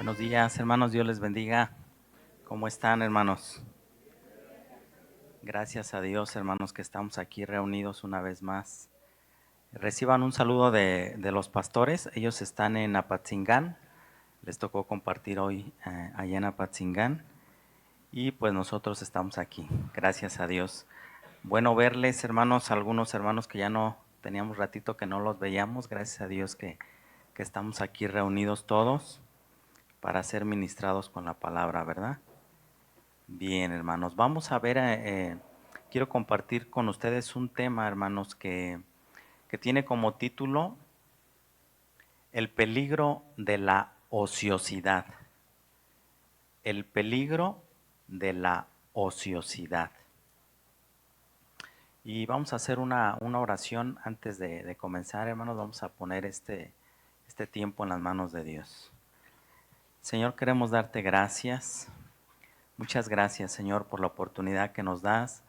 Buenos días, hermanos, Dios les bendiga. ¿Cómo están, hermanos? Gracias a Dios, hermanos, que estamos aquí reunidos una vez más. Reciban un saludo de los pastores. Ellos están en Apatzingán. Les tocó compartir hoy allá en Apatzingán. Y pues nosotros estamos aquí. Gracias a Dios. Bueno verles, hermanos, algunos hermanos que ya no teníamos ratito que no los veíamos. Gracias a Dios que estamos aquí reunidos todos para ser ministrados con la palabra, ¿verdad? Bien, hermanos, vamos a ver, quiero compartir con ustedes un tema, hermanos, que tiene como título El peligro de la ociosidad. El peligro de la ociosidad. Y vamos a hacer una oración antes de comenzar, hermanos. Vamos a poner este tiempo en las manos de Dios. Señor, queremos darte gracias. Muchas gracias, Señor, por la oportunidad que nos das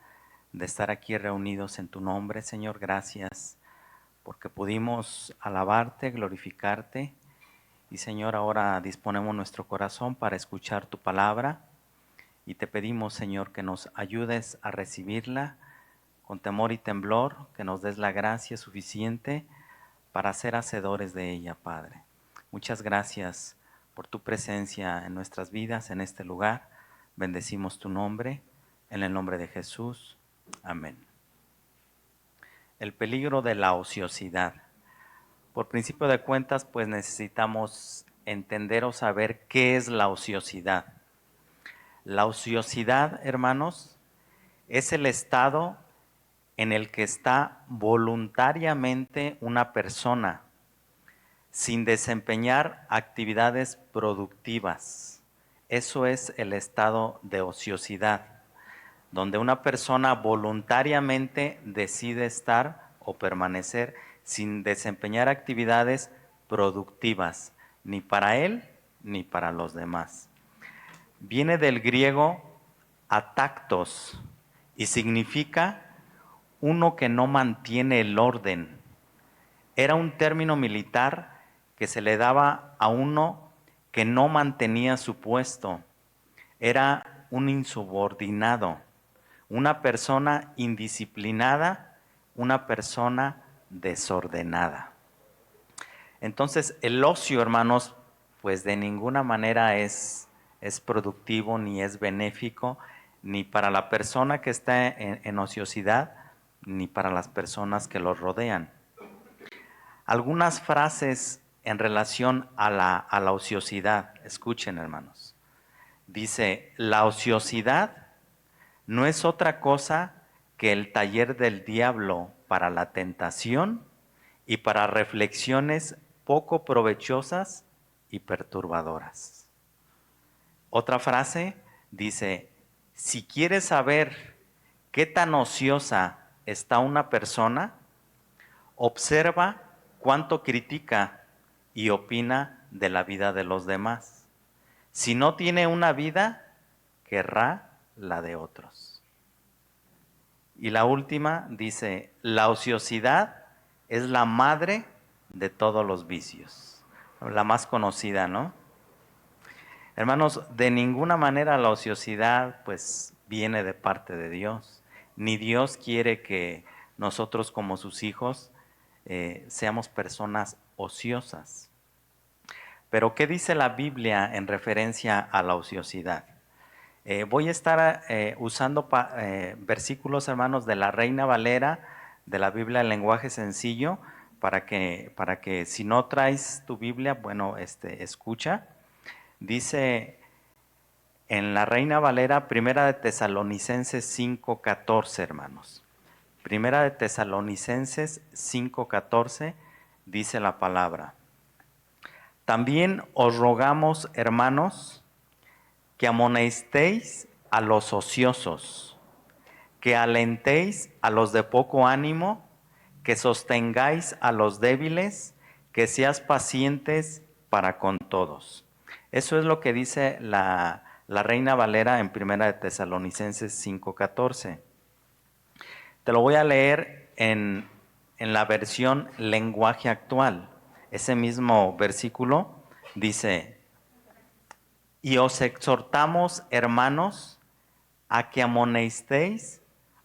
de estar aquí reunidos en tu nombre. Señor, gracias porque pudimos alabarte, glorificarte. Y Señor, ahora disponemos nuestro corazón para escuchar tu palabra. Y te pedimos, Señor, que nos ayudes a recibirla con temor y temblor, que nos des la gracia suficiente para ser hacedores de ella, Padre. Muchas gracias por tu presencia en nuestras vidas, en este lugar. Bendecimos tu nombre, en el nombre de Jesús. Amén. El peligro de la ociosidad. Por principio de cuentas, pues necesitamos entender o saber qué es la ociosidad. La ociosidad, hermanos, es el estado en el que está voluntariamente una persona sin desempeñar actividades productivas. Eso es el estado de ociosidad, donde una persona voluntariamente decide estar o permanecer sin desempeñar actividades productivas, ni para él ni para los demás. Viene del griego atactos y significa uno que no mantiene el orden. Era un término militar que se le daba a uno que no mantenía su puesto. Era un insubordinado, una persona indisciplinada, una persona desordenada. Entonces, el ocio, hermanos, pues de ninguna manera es productivo ni es benéfico, ni para la persona que está en ociosidad, ni para las personas que lo rodean. Algunas frases en relación a la ociosidad. Escuchen, hermanos. Dice, la ociosidad no es otra cosa que el taller del diablo para la tentación y para reflexiones poco provechosas y perturbadoras. Otra frase dice, si quieres saber qué tan ociosa está una persona, observa cuánto critica y opina de la vida de los demás. Si no tiene una vida, querrá la de otros. Y la última dice, la ociosidad es la madre de todos los vicios. La más conocida, ¿no? Hermanos, de ninguna manera la ociosidad pues viene de parte de Dios. Ni Dios quiere que nosotros como sus hijos seamos personas ociosas. Pero ¿qué dice la Biblia en referencia a la ociosidad? Voy a estar usando versículos, hermanos, de la Reina Valera, de la Biblia en lenguaje sencillo, para que si no traes tu Biblia, bueno, escucha. Dice en la Reina Valera, Primera de Tesalonicenses 5:14, hermanos. Primera de Tesalonicenses 5:14 dice la palabra. También os rogamos, hermanos, que amonestéis a los ociosos, que alentéis a los de poco ánimo, que sostengáis a los débiles, que seas pacientes para con todos. Eso es lo que dice la Reina Valera en Primera de Tesalonicenses 5:14. Te lo voy a leer en la versión lenguaje actual. Ese mismo versículo dice, Y os exhortamos, hermanos, a que amonestéis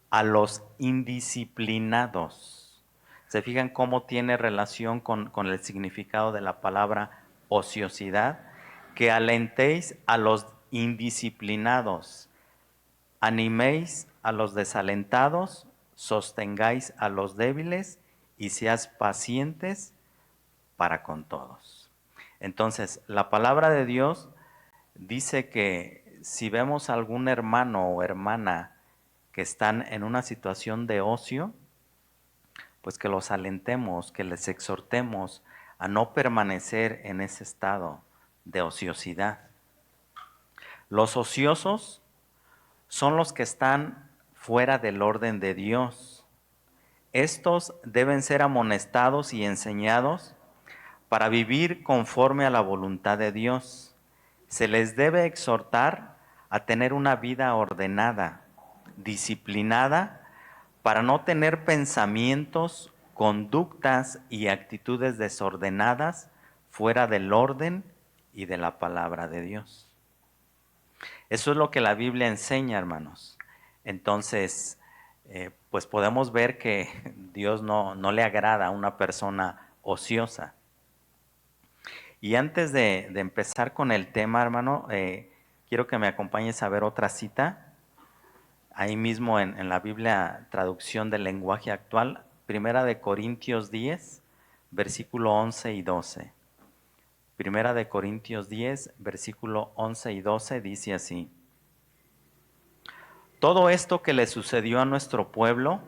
a los indisciplinados. ¿Se fijan cómo tiene relación con el significado de la palabra ociosidad? Que alentéis a los indisciplinados, animéis a los desalentados, sostengáis a los débiles y seáis pacientes para con todos. Entonces, la palabra de Dios dice que si vemos algún hermano o hermana que están en una situación de ocio, pues que los alentemos, que les exhortemos a no permanecer en ese estado de ociosidad. Los ociosos son los que están fuera del orden de Dios. Estos deben ser amonestados y enseñados para vivir conforme a la voluntad de Dios. Se les debe exhortar a tener una vida ordenada, disciplinada, para no tener pensamientos, conductas y actitudes desordenadas fuera del orden y de la palabra de Dios. Eso es lo que la Biblia enseña, hermanos. Entonces, pues podemos ver que Dios no le agrada a una persona ociosa. Y antes de empezar con el tema, hermano, quiero que me acompañes a ver otra cita. Ahí mismo en la Biblia, traducción del lenguaje actual, Primera de Corintios 10, versículo 11 y 12. Primera de Corintios 10, versículo 11 y 12 dice así: Todo esto que le sucedió a nuestro pueblo,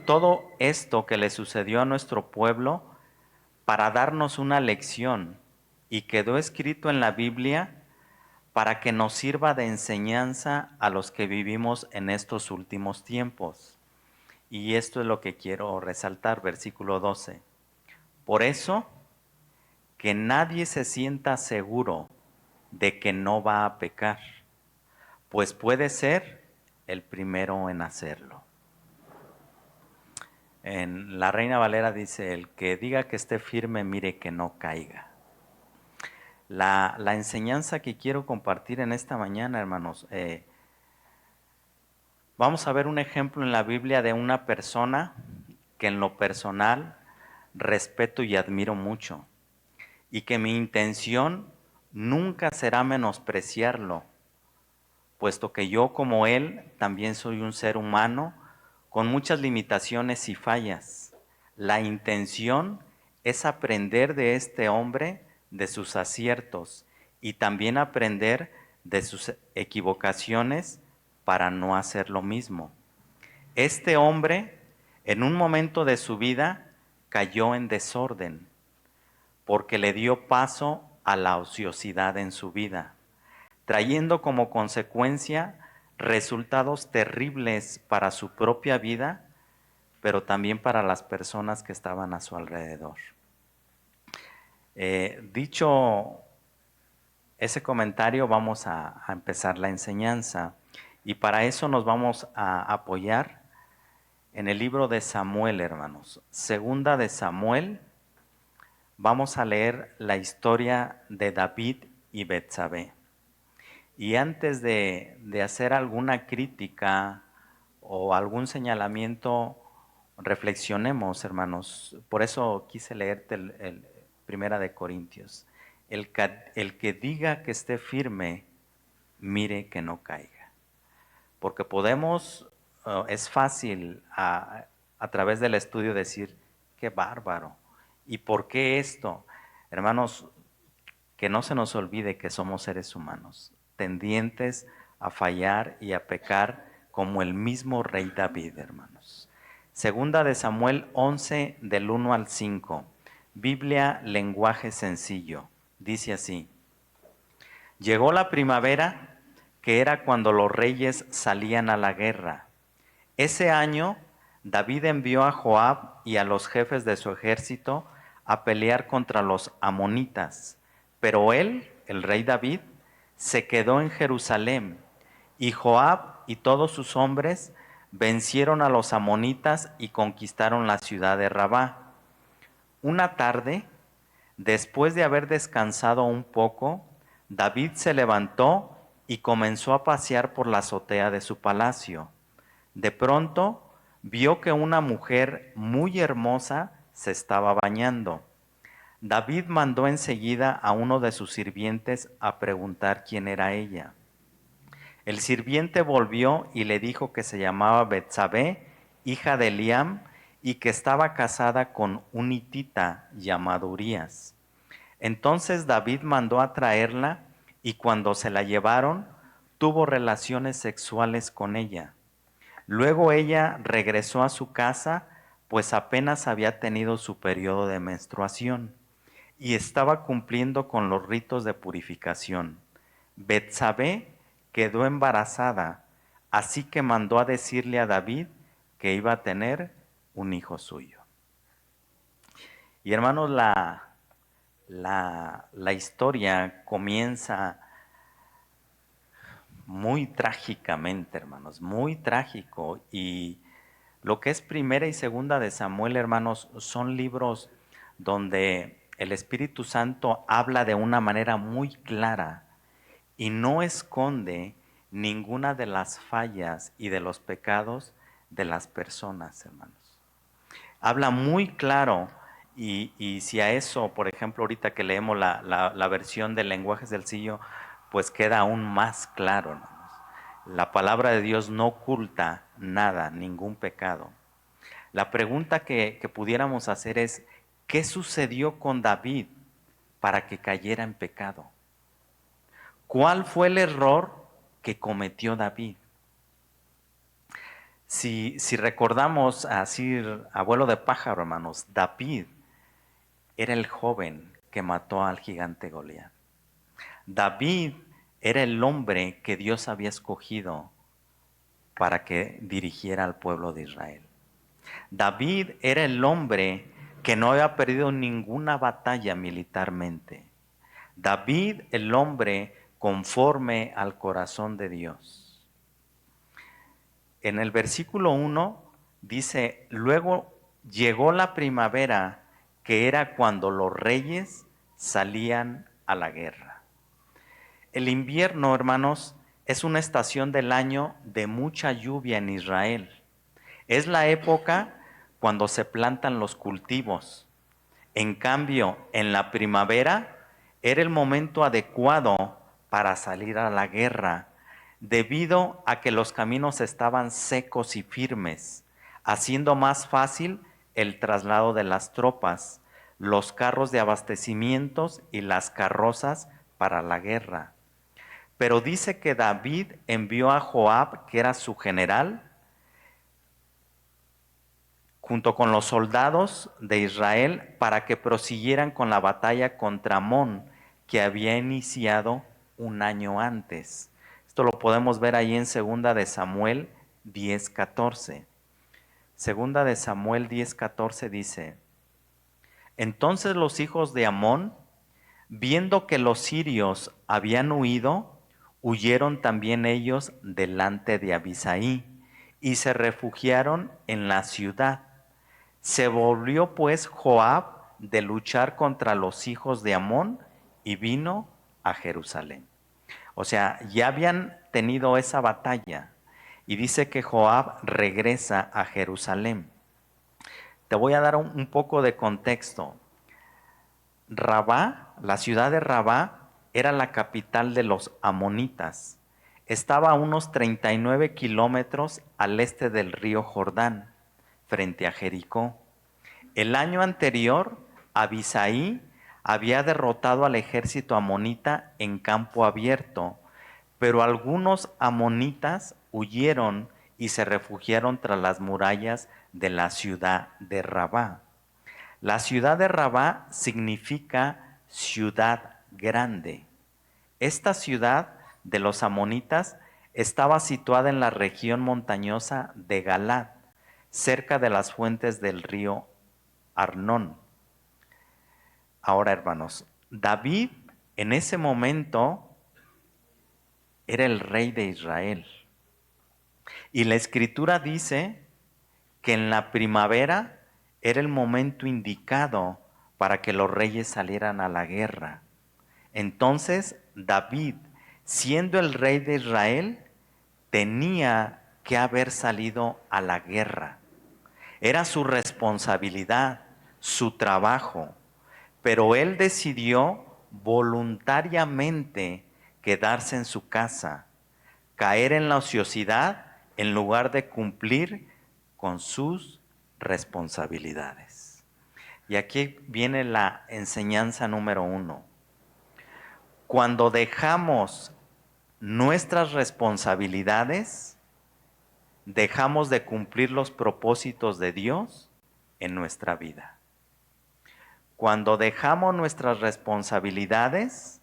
todo esto que le sucedió a nuestro pueblo, para darnos una lección, y quedó escrito en la Biblia para que nos sirva de enseñanza a los que vivimos en estos últimos tiempos. Y esto es lo que quiero resaltar, versículo 12. Por eso, que nadie se sienta seguro de que no va a pecar, pues puede ser el primero en hacerlo. En la Reina Valera dice: el que diga que esté firme, mire que no caiga. La enseñanza que quiero compartir en esta mañana, hermanos, vamos a ver un ejemplo en la Biblia de una persona que en lo personal respeto y admiro mucho, y que mi intención nunca será menospreciarlo, puesto que yo, como él, también soy un ser humano con muchas limitaciones y fallas. La intención es aprender de este hombre, de sus aciertos, y también aprender de sus equivocaciones para no hacer lo mismo. Este hombre, en un momento de su vida, cayó en desorden, porque le dio paso a la ociosidad en su vida, trayendo como consecuencia resultados terribles para su propia vida, pero también para las personas que estaban a su alrededor. Dicho ese comentario, vamos a empezar la enseñanza, y para eso nos vamos a apoyar en el libro de Samuel, hermanos. Segunda de Samuel. Vamos a leer la historia de David y Betsabé. Y antes de hacer alguna crítica o algún señalamiento, reflexionemos, hermanos. Por eso quise leerte el Primera de Corintios. El que diga que esté firme, mire que no caiga. Porque podemos, es fácil a través del estudio decir: qué bárbaro. ¿Y por qué esto? Hermanos, que no se nos olvide que somos seres humanos, tendientes a fallar y a pecar como el mismo rey David, hermanos. Segunda de Samuel 11, del 1 al 5. Biblia, lenguaje sencillo. Dice así: Llegó la primavera, que era cuando los reyes salían a la guerra. Ese año, David envió a Joab y a los jefes de su ejército a pelear contra los amonitas. Pero él, el rey David, se quedó en Jerusalén, y Joab y todos sus hombres vencieron a los amonitas y conquistaron la ciudad de Rabá. Una tarde, después de haber descansado un poco, David se levantó y comenzó a pasear por la azotea de su palacio. De pronto vio que una mujer muy hermosa se estaba bañando. David mandó enseguida a uno de sus sirvientes a preguntar quién era ella. El sirviente volvió y le dijo que se llamaba Betsabé, hija de Eliam, y que estaba casada con un hitita llamado Urías. Entonces David mandó a traerla y cuando se la llevaron, tuvo relaciones sexuales con ella. Luego ella regresó a su casa, pues apenas había tenido su periodo de menstruación y estaba cumpliendo con los ritos de purificación. Betsabé quedó embarazada, así que mandó a decirle a David que iba a tener un hijo suyo. Y hermanos, la historia comienza muy trágicamente, hermanos, muy trágico. Y lo que es Primera y Segunda de Samuel, hermanos, son libros donde el Espíritu Santo habla de una manera muy clara y no esconde ninguna de las fallas y de los pecados de las personas, hermanos. Habla muy claro y si a eso, por ejemplo, ahorita que leemos la versión del lenguaje sencillo, pues queda aún más claro, hermanos. La palabra de Dios no oculta nada, ningún pecado. La pregunta que pudiéramos hacer es, ¿qué sucedió con David para que cayera en pecado? ¿Cuál fue el error que cometió David? Si recordamos a Sir Abuelo de Pájaro, hermanos, David era el joven que mató al gigante Goliat. David era el hombre que Dios había escogido para que dirigiera al pueblo de Israel. David era el hombre que no había perdido ninguna batalla militarmente. David, el hombre conforme al corazón de Dios. En el versículo 1 dice, luego llegó la primavera, que era cuando los reyes salían a la guerra. El invierno, hermanos, es una estación del año de mucha lluvia en Israel. Es la época cuando se plantan los cultivos. En cambio, en la primavera era el momento adecuado para salir a la guerra, debido a que los caminos estaban secos y firmes, haciendo más fácil el traslado de las tropas, los carros de abastecimientos y las carrozas para la guerra. Pero dice que David envió a Joab, que era su general, junto con los soldados de Israel para que prosiguieran con la batalla contra Amón, que había iniciado un año antes. Esto lo podemos ver ahí en Segunda de Samuel 10:14. Segunda de Samuel 10:14 dice, entonces los hijos de Amón, viendo que los sirios habían huido, huyeron también ellos delante de Abisaí y se refugiaron en la ciudad. Se volvió pues Joab de luchar contra los hijos de Amón y vino a Jerusalén. O sea, ya habían tenido esa batalla y dice que Joab regresa a Jerusalén. Te voy a dar un poco de contexto. Rabá, la ciudad de Rabá, era la capital de los amonitas. Estaba a unos 39 kilómetros al este del río Jordán, frente a Jericó. El año anterior, Abisaí había derrotado al ejército amonita en campo abierto, pero algunos amonitas huyeron y se refugiaron tras las murallas de la ciudad de Rabá. La ciudad de Rabá significa ciudad grande. Esta ciudad de los amonitas estaba situada en la región montañosa de Galad, cerca de las fuentes del río Arnón. Ahora, hermanos, David en ese momento era el rey de Israel. Y la escritura dice que en la primavera era el momento indicado para que los reyes salieran a la guerra. Entonces David, siendo el rey de Israel, tenía que haber salido a la guerra. Era su responsabilidad, su trabajo, pero él decidió voluntariamente quedarse en su casa, caer en la ociosidad en lugar de cumplir con sus responsabilidades. Y aquí viene la enseñanza número 1. Cuando dejamos nuestras responsabilidades, dejamos de cumplir los propósitos de Dios en nuestra vida. Cuando dejamos nuestras responsabilidades,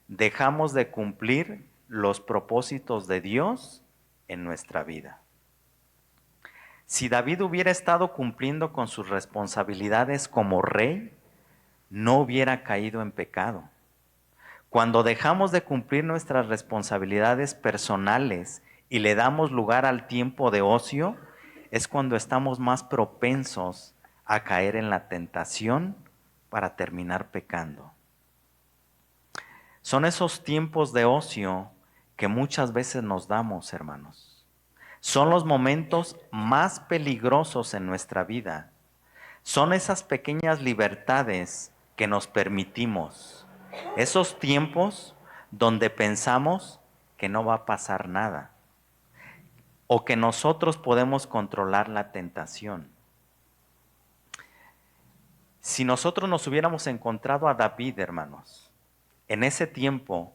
dejamos de cumplir los propósitos de Dios en nuestra vida. Si David hubiera estado cumpliendo con sus responsabilidades como rey, no hubiera caído en pecado. Cuando dejamos de cumplir nuestras responsabilidades personales y le damos lugar al tiempo de ocio, es cuando estamos más propensos a caer en la tentación para terminar pecando. Son esos tiempos de ocio que muchas veces nos damos, hermanos. Son los momentos más peligrosos en nuestra vida. Son esas pequeñas libertades que nos permitimos. Esos tiempos donde pensamos que no va a pasar nada o que nosotros podemos controlar la tentación. Si nosotros nos hubiéramos encontrado a David, hermanos, en ese tiempo,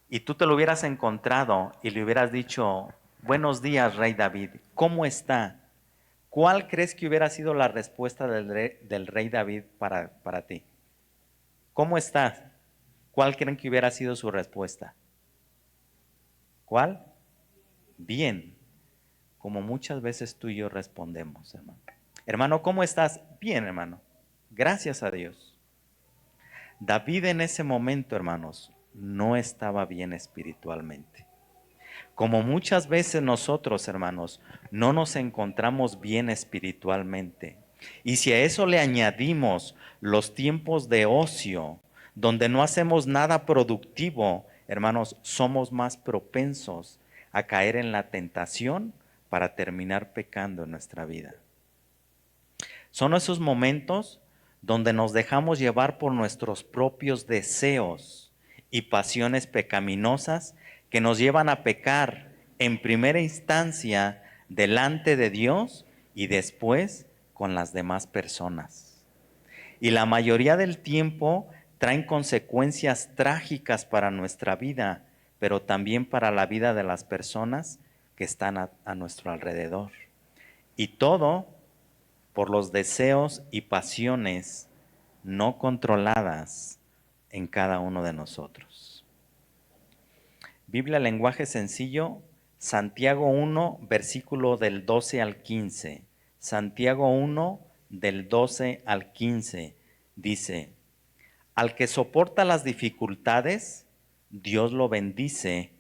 y tú te lo hubieras encontrado y le hubieras dicho, buenos días, rey David, ¿cómo está? ¿Cuál crees que hubiera sido la respuesta del rey David para ti? ¿Cómo estás? ¿Cuál creen que hubiera sido su respuesta? ¿Cuál? Bien, como muchas veces tú y yo respondemos, hermano. Hermano, ¿cómo estás? Bien, hermano. Gracias a Dios. David en ese momento, hermanos, no estaba bien espiritualmente. Como muchas veces nosotros, hermanos, no nos encontramos bien espiritualmente. Y si a eso le añadimos los tiempos de ocio, donde no hacemos nada productivo, hermanos, somos más propensos a caer en la tentación para terminar pecando en nuestra vida. Son esos momentos donde nos dejamos llevar por nuestros propios deseos y pasiones pecaminosas que nos llevan a pecar en primera instancia delante de Dios y después con las demás personas. Y la mayoría del tiempo traen consecuencias trágicas para nuestra vida, pero también para la vida de las personas que están a nuestro alrededor. Y todo por los deseos y pasiones no controladas en cada uno de nosotros. Biblia, lenguaje sencillo, Santiago 1, versículo del 12 al 15. Santiago 1, del 12 al 15, dice, al que soporta las dificultades, Dios lo bendice,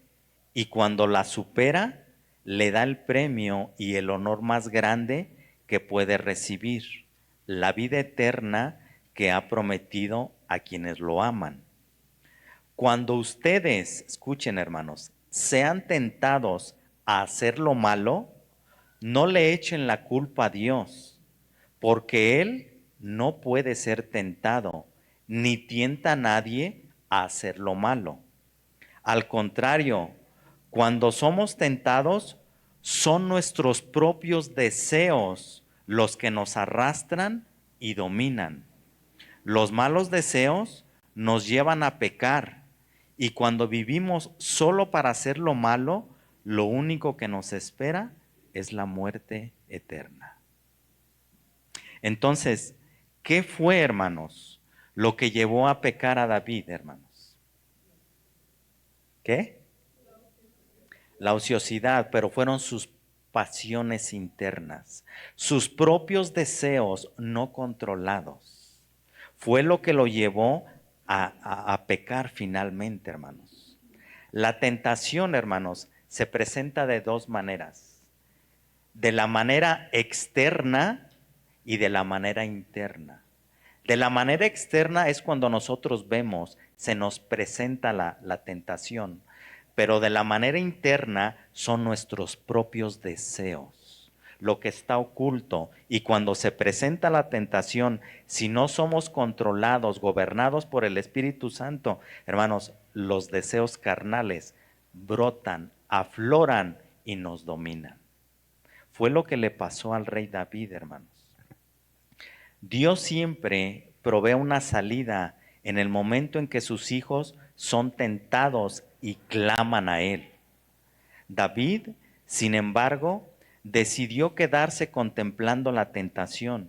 y cuando las supera, le da el premio y el honor más grande que puede recibir, la vida eterna que ha prometido a quienes lo aman. Cuando ustedes, escuchen hermanos, sean tentados a hacer lo malo, no le echen la culpa a Dios, porque Él no puede ser tentado, ni tienta a nadie a hacer lo malo. Al contrario, cuando somos tentados, son nuestros propios deseos los que nos arrastran y dominan. Los malos deseos nos llevan a pecar y cuando vivimos solo para hacer lo malo, lo único que nos espera es la muerte eterna. Entonces, ¿qué fue, hermanos, lo que llevó a pecar a David, hermanos? ¿Qué? La ociosidad, pero fueron sus pasiones internas, sus propios deseos no controlados. Fue lo que lo llevó a pecar finalmente, hermanos. La tentación, hermanos, se presenta de dos maneras. De la manera externa y de la manera interna. De la manera externa es cuando nosotros vemos, se nos presenta la tentación, pero de la manera interna son nuestros propios deseos, lo que está oculto. Y cuando se presenta la tentación, si no somos controlados, gobernados por el Espíritu Santo, hermanos, los deseos carnales brotan, afloran y nos dominan. Fue lo que le pasó al rey David, hermanos. Dios siempre provee una salida en el momento en que sus hijos son tentados y claman a Él. David, sin embargo, decidió quedarse contemplando la tentación.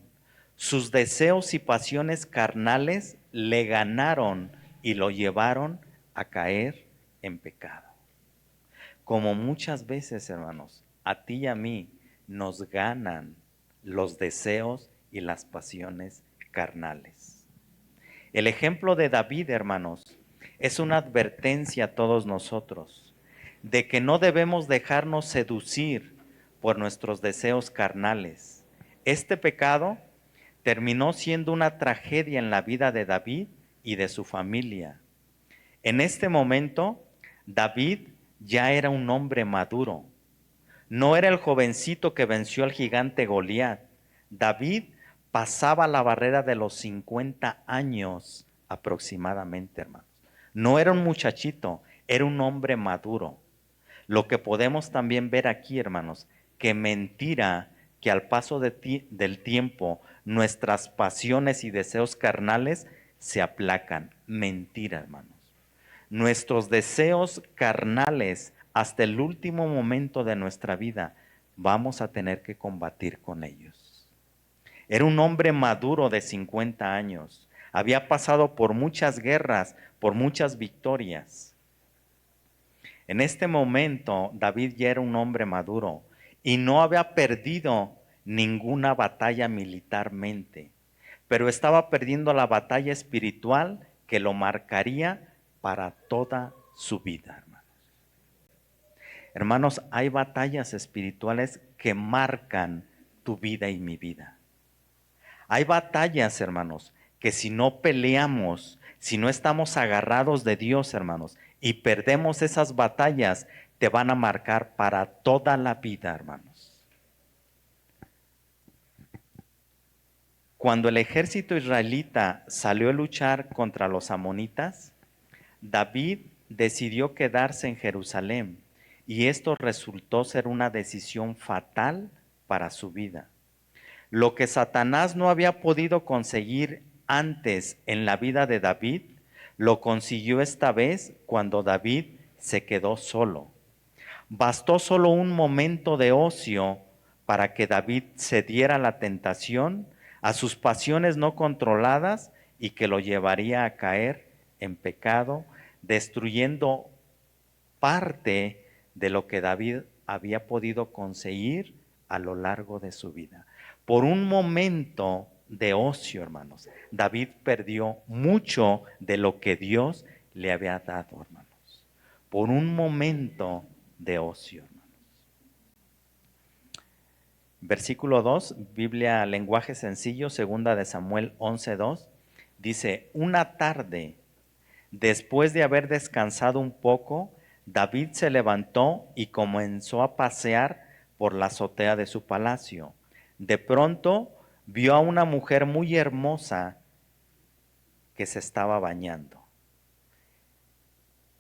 Sus deseos y pasiones carnales le ganaron y lo llevaron a caer en pecado. Como muchas veces, hermanos, a ti y a mí nos ganan los deseos y las pasiones carnales. El ejemplo de David, hermanos, es una advertencia a todos nosotros de que no debemos dejarnos seducir por nuestros deseos carnales. Este pecado terminó siendo una tragedia en la vida de David y de su familia. En este momento, David ya era un hombre maduro. No era el jovencito que venció al gigante Goliat. David pasaba la barrera de los 50 años aproximadamente, hermanos. No era un muchachito, era un hombre maduro. Lo que podemos también ver aquí, hermanos, que mentira que al paso del tiempo nuestras pasiones y deseos carnales se aplacan. Mentira, hermanos. Nuestros deseos carnales hasta el último momento de nuestra vida vamos a tener que combatir con ellos. Era un hombre maduro de 50 años. Había pasado por muchas guerras, por muchas victorias. En este momento David ya era un hombre maduro y no había perdido ninguna batalla militarmente, pero estaba perdiendo la batalla espiritual que lo marcaría para toda su vida, hermanos. Hermanos, hay batallas espirituales que marcan tu vida y mi vida. Hay batallas, hermanos, que si no peleamos, si no estamos agarrados de Dios, hermanos, y perdemos esas batallas, te van a marcar para toda la vida, hermanos. Cuando el ejército israelita salió a luchar contra los amonitas, David decidió quedarse en Jerusalén y esto resultó ser una decisión fatal para su vida. Lo que Satanás no había podido conseguir antes en la vida de David, lo consiguió esta vez cuando David se quedó solo. Bastó solo un momento de ocio para que David cediera a la tentación, a sus pasiones no controladas y que lo llevaría a caer en pecado, destruyendo parte de lo que David había podido conseguir a lo largo de su vida. Por un momento de ocio, hermanos, David perdió mucho de lo que Dios le había dado, hermanos. Por un momento de ocio, hermanos. Versículo 2, Biblia, lenguaje sencillo, segunda de Samuel 11:2, dice, una tarde, después de haber descansado un poco, David se levantó y comenzó a pasear por la azotea de su palacio. De pronto vio a una mujer muy hermosa que se estaba bañando.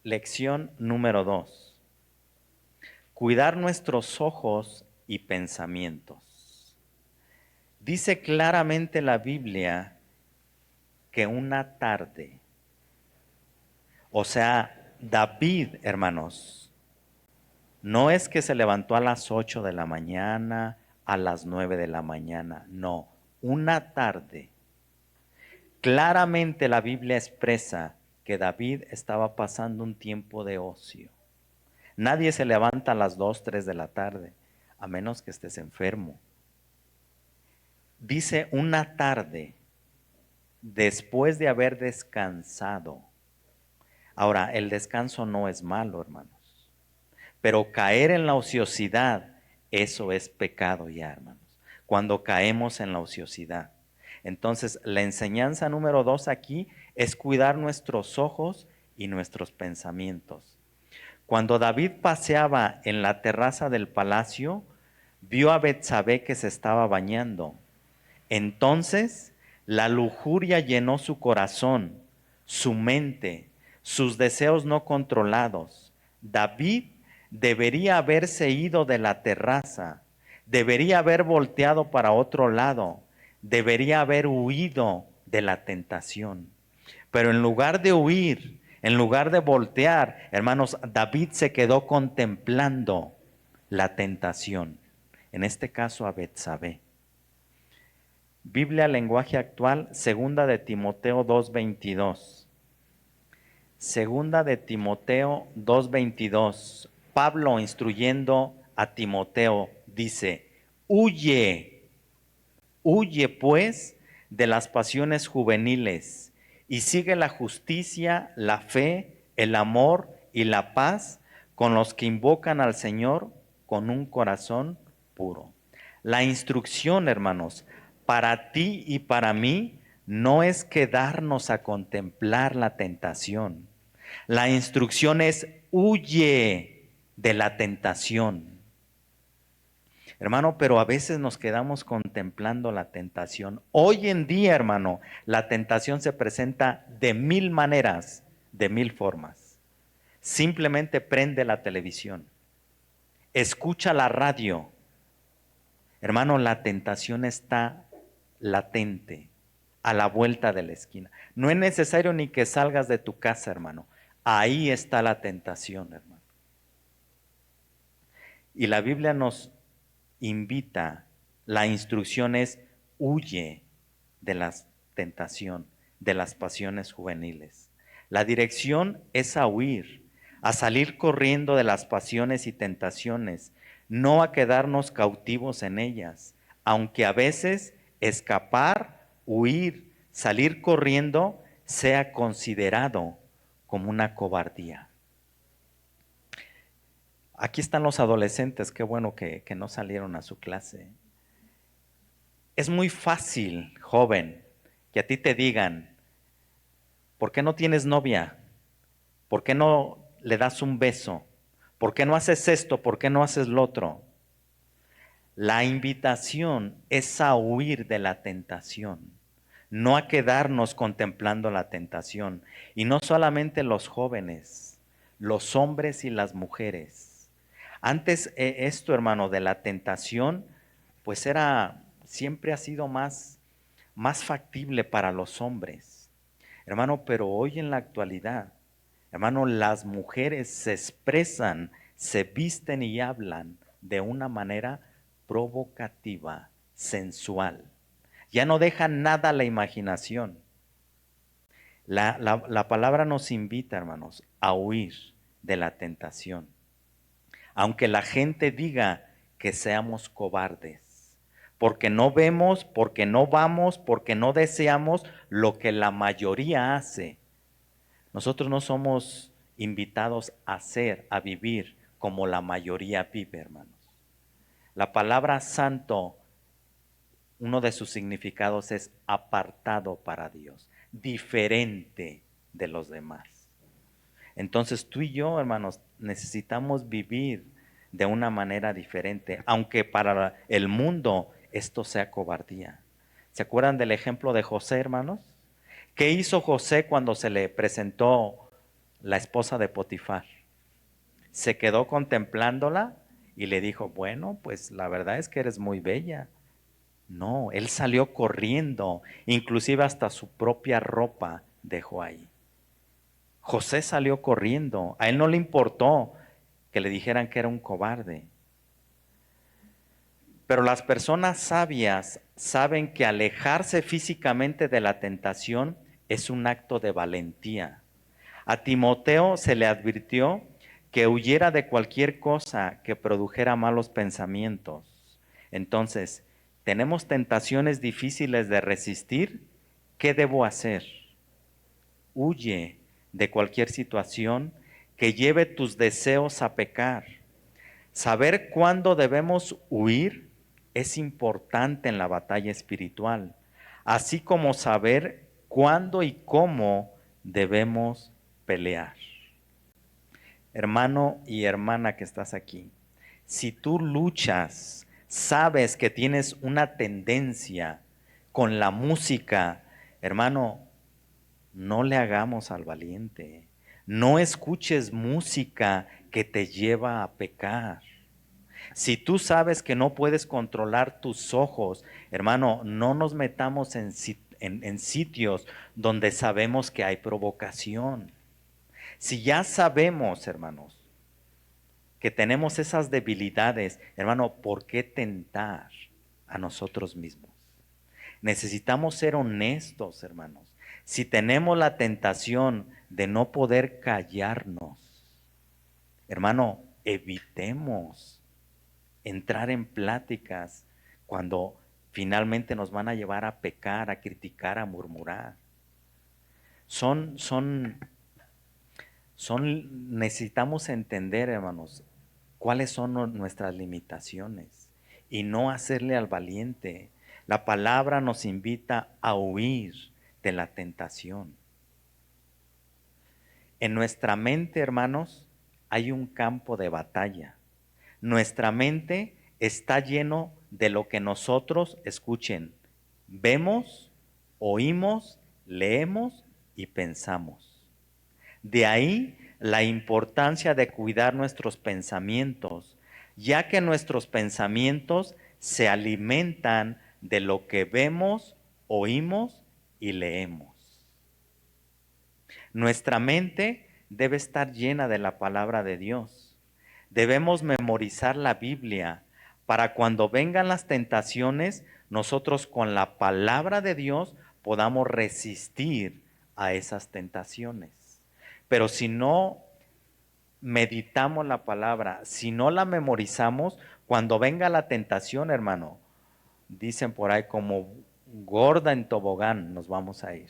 Lección número 2. Cuidar nuestros ojos y pensamientos. Dice claramente la Biblia que una tarde, o sea, David, hermanos, no es que se levantó a las 8 de la mañana, a las 9 de la mañana, no, una tarde. Claramente la Biblia expresa que David estaba pasando un tiempo de ocio. Nadie se levanta a las 2, 3 de la tarde, a menos que estés enfermo. Dice una tarde, después de haber descansado. Ahora, el descanso no es malo, hermanos, pero caer en la ociosidad, eso es pecado ya, hermanos. Cuando caemos en la ociosidad. Entonces, la enseñanza número 2 aquí es cuidar nuestros ojos y nuestros pensamientos. Cuando David paseaba en la terraza del palacio, vio a Betsabé que se estaba bañando. Entonces, la lujuria llenó su corazón, su mente, sus deseos no controlados. David debería haberse ido de la terraza, debería haber volteado para otro lado, debería haber huido de la tentación. Pero en lugar de huir, en lugar de voltear, hermanos, David se quedó contemplando la tentación. En este caso a Betsabé. Biblia, lenguaje actual, segunda de Timoteo 2:22. Segunda de Timoteo 2:22. Pablo instruyendo a Timoteo dice, huye, huye pues de las pasiones juveniles y sigue la justicia, la fe, el amor y la paz con los que invocan al Señor con un corazón puro. La instrucción, hermanos, para ti y para mí no es quedarnos a contemplar la tentación. La instrucción es huye de la tentación. Hermano, pero a veces nos quedamos contemplando la tentación. Hoy en día, hermano, la tentación se presenta de 1000 maneras, de 1000 formas. Simplemente prende la televisión, escucha la radio. Hermano, la tentación está latente, a la vuelta de la esquina. No es necesario ni que salgas de tu casa, hermano. Ahí está la tentación, hermano. Y la Biblia nos invita, la instrucción es huye de la tentación, de las pasiones juveniles. La dirección es a huir, a salir corriendo de las pasiones y tentaciones, no a quedarnos cautivos en ellas, aunque a veces escapar, huir, salir corriendo sea considerado como una cobardía. Aquí están los adolescentes, qué bueno que no salieron a su clase. Es muy fácil, joven, que a ti te digan, ¿por qué no tienes novia? ¿Por qué no le das un beso? ¿Por qué no haces esto? ¿Por qué no haces lo otro? La invitación es a huir de la tentación, no a quedarnos contemplando la tentación. Y no solamente los jóvenes, los hombres y las mujeres. Antes esto, hermano, de la tentación, pues siempre ha sido más factible para los hombres. Hermano, pero hoy en la actualidad, hermano, las mujeres se expresan, se visten y hablan de una manera provocativa, sensual. Ya no dejan nada a la imaginación. La palabra nos invita, hermanos, a huir de la tentación. Aunque la gente diga que seamos cobardes, porque no vemos, porque no vamos, porque no deseamos lo que la mayoría hace. Nosotros no somos invitados a ser, a vivir como la mayoría vive, hermanos. La palabra santo, uno de sus significados es apartado para Dios, diferente de los demás. Entonces tú y yo, hermanos, necesitamos vivir de una manera diferente, aunque para el mundo esto sea cobardía. ¿Se acuerdan del ejemplo de José, hermanos? ¿Qué hizo José cuando se le presentó la esposa de Potifar? Se quedó contemplándola y le dijo, bueno, pues la verdad es que eres muy bella. No, él salió corriendo, inclusive hasta su propia ropa dejó ahí. José salió corriendo, a él no le importó que le dijeran que era un cobarde. Pero las personas sabias saben que alejarse físicamente de la tentación es un acto de valentía. A Timoteo se le advirtió que huyera de cualquier cosa que produjera malos pensamientos. Entonces, ¿tenemos tentaciones difíciles de resistir? ¿Qué debo hacer? Huye de cualquier situación que lleve tus deseos a pecar. Saber cuándo debemos huir es importante en la batalla espiritual. así como saber cuándo y cómo debemos pelear. Hermano y hermana que estás aquí, si tú luchas, sabes que tienes una tendencia con la música, hermano, no le hagamos al valiente. No escuches música que te lleva a pecar. Si tú sabes que no puedes controlar tus ojos, hermano, no nos metamos en sitios donde sabemos que hay provocación. Si ya sabemos, hermanos, que tenemos esas debilidades, hermano, ¿por qué tentar a nosotros mismos? Necesitamos ser honestos, hermanos. Si tenemos la tentación de no poder callarnos, hermano, evitemos entrar en pláticas cuando finalmente nos van a llevar a pecar, a criticar, a murmurar. Necesitamos entender, hermanos, cuáles son nuestras limitaciones y no hacerle al valiente. La palabra nos invita a huir de la tentación. En nuestra mente, hermanos, hay un campo de batalla. Nuestra mente está lleno de lo que nosotros, escuchen, vemos, oímos, leemos y pensamos. De ahí la importancia de cuidar nuestros pensamientos, ya que nuestros pensamientos se alimentan de lo que vemos, oímos y leemos. Nuestra mente debe estar llena de la palabra de Dios. Debemos memorizar la Biblia para cuando vengan las tentaciones, nosotros con la palabra de Dios podamos resistir a esas tentaciones. Pero si no meditamos la palabra, si no la memorizamos, cuando venga la tentación, hermano, dicen por ahí como gorda en tobogán nos vamos a ir.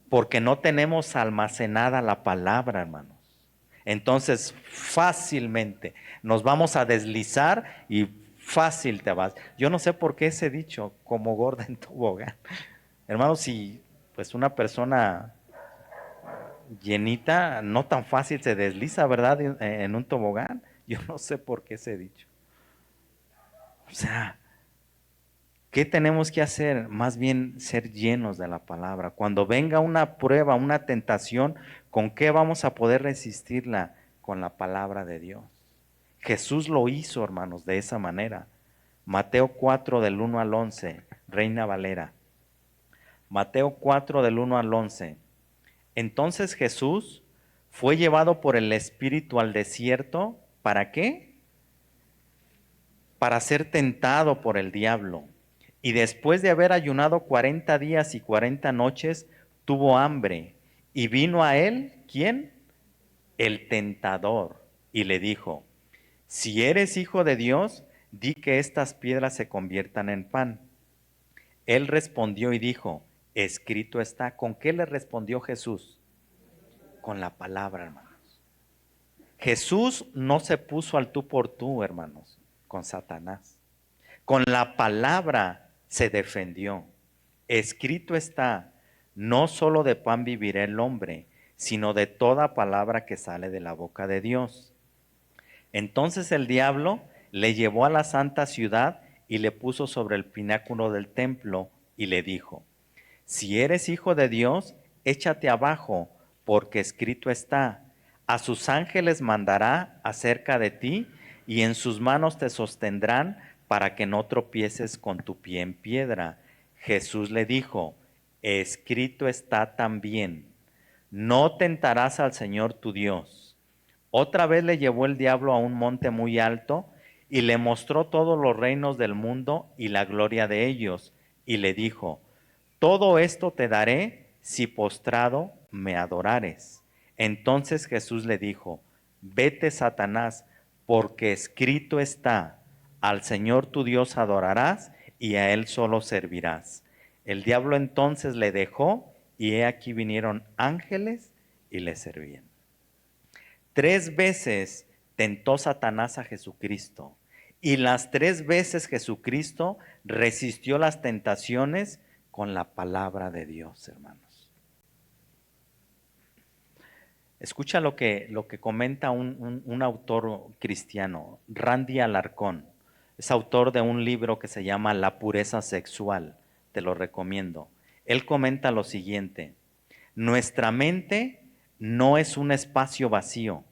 Porque no tenemos almacenada la palabra, hermanos. Entonces, fácilmente nos vamos a deslizar y fácil te vas. Yo no sé por qué ese dicho, como gorda en tobogán. Hermanos, si pues una persona llenita, no tan fácil se desliza, ¿verdad? En un tobogán. Yo no sé por qué ese dicho. O sea, ¿qué tenemos que hacer? Más bien ser llenos de la palabra. Cuando venga una prueba, una tentación, ¿con qué vamos a poder resistirla? Con la palabra de Dios. Jesús lo hizo, hermanos, de esa manera. Mateo 4 del 1 al 11, Reina Valera. Mateo 4 del 1 al 11. Entonces Jesús fue llevado por el Espíritu al desierto. ¿Para qué? Para ser tentado por el diablo. Y después de haber ayunado 40 días y 40 noches, tuvo hambre. Y vino a él, ¿quién? El tentador. Y le dijo, si eres hijo de Dios, di que estas piedras se conviertan en pan. Él respondió y dijo, escrito está. ¿Con qué le respondió Jesús? Con la palabra, hermanos. Jesús no se puso al tú por tú, hermanos, con Satanás. Con la palabra se defendió. Escrito está, no solo de pan vivirá el hombre, sino de toda palabra que sale de la boca de Dios. Entonces el diablo le llevó a la santa ciudad y le puso sobre el pináculo del templo y le dijo, si eres hijo de Dios, échate abajo, porque escrito está, a sus ángeles mandará acerca de ti y en sus manos te sostendrán para que no tropieces con tu pie en piedra. Jesús le dijo, escrito está también, no tentarás al Señor tu Dios. Otra vez le llevó el diablo a un monte muy alto y le mostró todos los reinos del mundo y la gloria de ellos, y le dijo, todo esto te daré si postrado me adorares. Entonces Jesús le dijo, vete, Satanás, porque escrito está, al Señor tu Dios adorarás y a Él solo servirás. El diablo entonces le dejó y he aquí vinieron ángeles y le servían. 3 veces tentó Satanás a Jesucristo Y las 3 veces Jesucristo resistió las tentaciones con la palabra de Dios, hermanos. Escucha lo que comenta un autor cristiano, Randy Alarcón. Es autor de un libro que se llama La pureza sexual. Te lo recomiendo. Él comenta lo siguiente: nuestra mente no es un espacio vacío.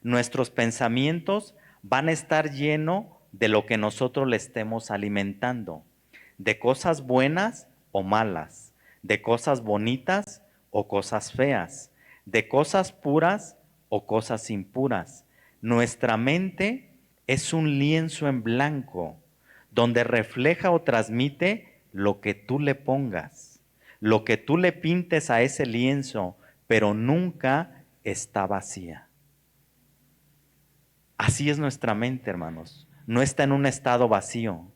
Nuestros pensamientos van a estar llenos de lo que nosotros le estemos alimentando, de cosas buenas o malas, de cosas bonitas o cosas feas, de cosas puras o cosas impuras. Nuestra mente es un lienzo en blanco donde refleja o transmite lo que tú le pongas, lo que tú le pintes a ese lienzo, pero nunca está vacía. Así es nuestra mente, hermanos. No está en un estado vacío.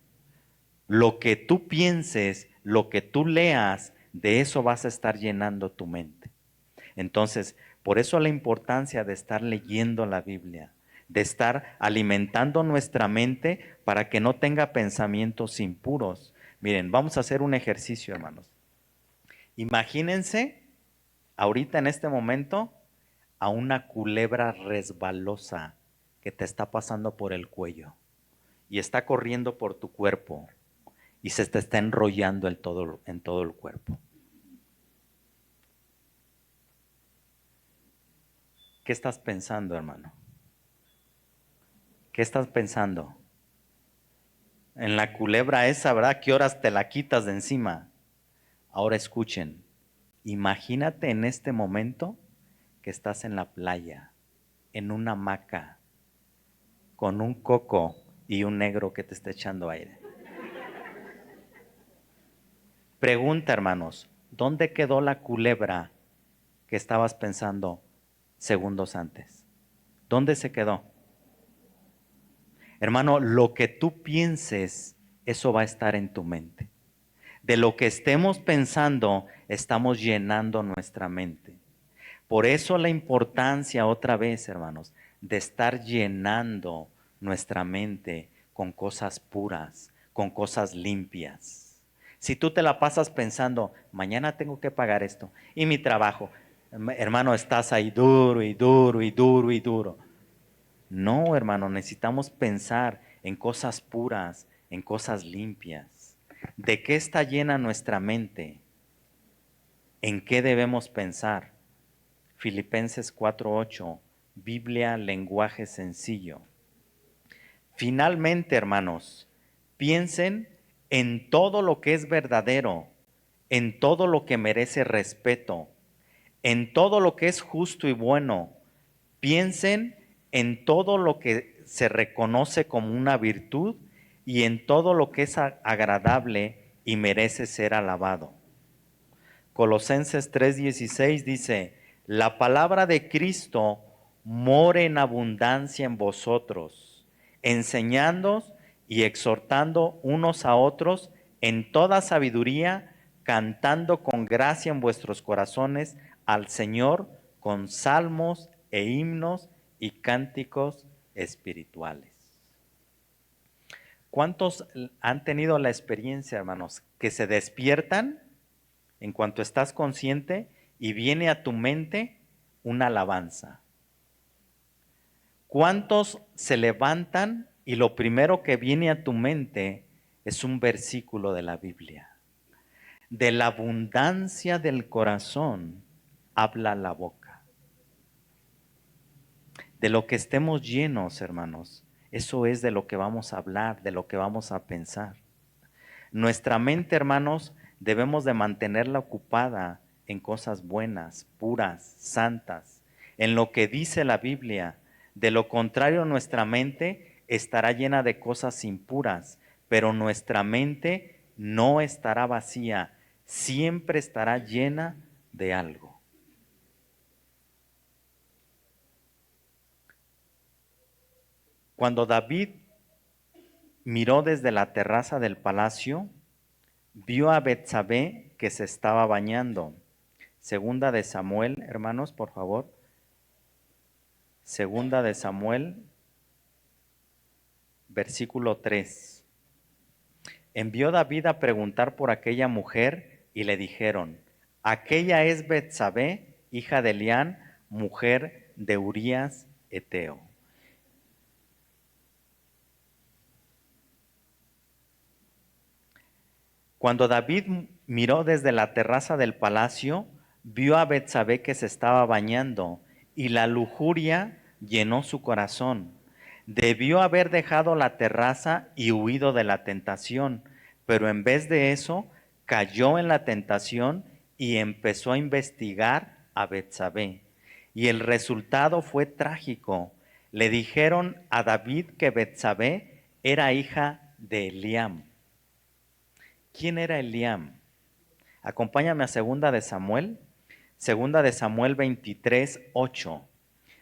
Lo que tú pienses, lo que tú leas, de eso vas a estar llenando tu mente. Entonces, por eso la importancia de estar leyendo la Biblia, de estar alimentando nuestra mente para que no tenga pensamientos impuros. Miren, vamos a hacer un ejercicio, hermanos. Imagínense ahorita en este momento a una culebra resbalosa que te está pasando por el cuello y está corriendo por tu cuerpo y se te está enrollando en todo el cuerpo. ¿Qué estás pensando, hermano? ¿Qué estás pensando? En la culebra esa, ¿verdad? ¿Qué horas te la quitas de encima? Ahora escuchen, imagínate en este momento que estás en la playa, en una hamaca, con un coco y un negro que te está echando aire. Pregunta, hermanos, ¿dónde quedó la culebra que estabas pensando segundos antes? ¿Dónde se quedó? Hermano, lo que tú pienses, eso va a estar en tu mente. De lo que estemos pensando, estamos llenando nuestra mente. Por eso la importancia, otra vez, hermanos, de estar llenando nuestra mente con cosas puras, con cosas limpias. Si tú te la pasas pensando, mañana tengo que pagar esto, y mi trabajo, hermano, estás ahí duro y duro y duro y duro. No, hermano, necesitamos pensar en cosas puras, en cosas limpias. ¿De qué está llena nuestra mente? ¿En qué debemos pensar? Filipenses 4:8, Biblia, lenguaje sencillo. Finalmente, hermanos, piensen en todo lo que es verdadero, en todo lo que merece respeto, en todo lo que es justo y bueno. Piensen en todo lo que se reconoce como una virtud y en todo lo que es agradable y merece ser alabado. Colosenses 3:16 dice, la palabra de Cristo more en abundancia en vosotros, enseñándoos y exhortando unos a otros en toda sabiduría, cantando con gracia en vuestros corazones al Señor con salmos e himnos y cánticos espirituales. ¿Cuántos han tenido la experiencia, hermanos, que se despiertan en cuanto estás consciente y viene a tu mente una alabanza? ¿Cuántos se levantan y lo primero que viene a tu mente es un versículo de la Biblia? De la abundancia del corazón habla la boca. De lo que estemos llenos, hermanos, eso es de lo que vamos a hablar, de lo que vamos a pensar. Nuestra mente, hermanos, debemos de mantenerla ocupada en cosas buenas, puras, santas, en lo que dice la Biblia. De lo contrario, nuestra mente estará llena de cosas impuras, pero nuestra mente no estará vacía, siempre estará llena de algo. Cuando David miró desde la terraza del palacio, vio a Betsabé que se estaba bañando. Segunda de Samuel, hermanos, por favor. Segunda de Samuel versículo 3. Envió David a preguntar por aquella mujer y le dijeron, aquella es Betsabé, hija de Elián, mujer de Urías Eteo. Cuando David miró desde la terraza del palacio, vio a Betsabé que se estaba bañando y la lujuria llenó su corazón. Debió haber dejado la terraza y huido de la tentación, pero en vez de eso cayó en la tentación y empezó a investigar a Betsabé. Y el resultado fue trágico. Le dijeron a David que Betsabé era hija de Eliam. ¿Quién era Eliam? Acompáñame a segunda de Samuel 23, 8.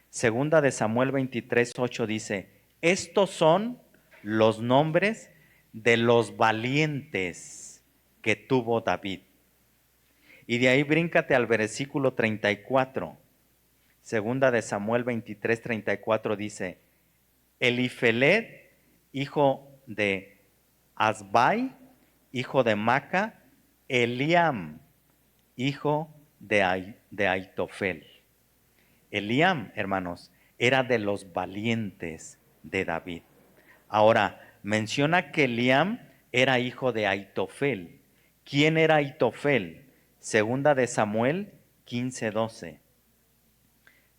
Segunda de Samuel 23, 8 dice, estos son los nombres de los valientes que tuvo David. Y de ahí bríncate al versículo 34. Segunda de Samuel 23, 34 dice, Elifelet, hijo de Asbai, hijo de Maca, Eliam, hijo de Aitofel. Eliam, hermanos, era de los valientes de David. Ahora, menciona que Eliam era hijo de Aitofel. ¿Quién era Aitofel? Segunda de Samuel 15:12.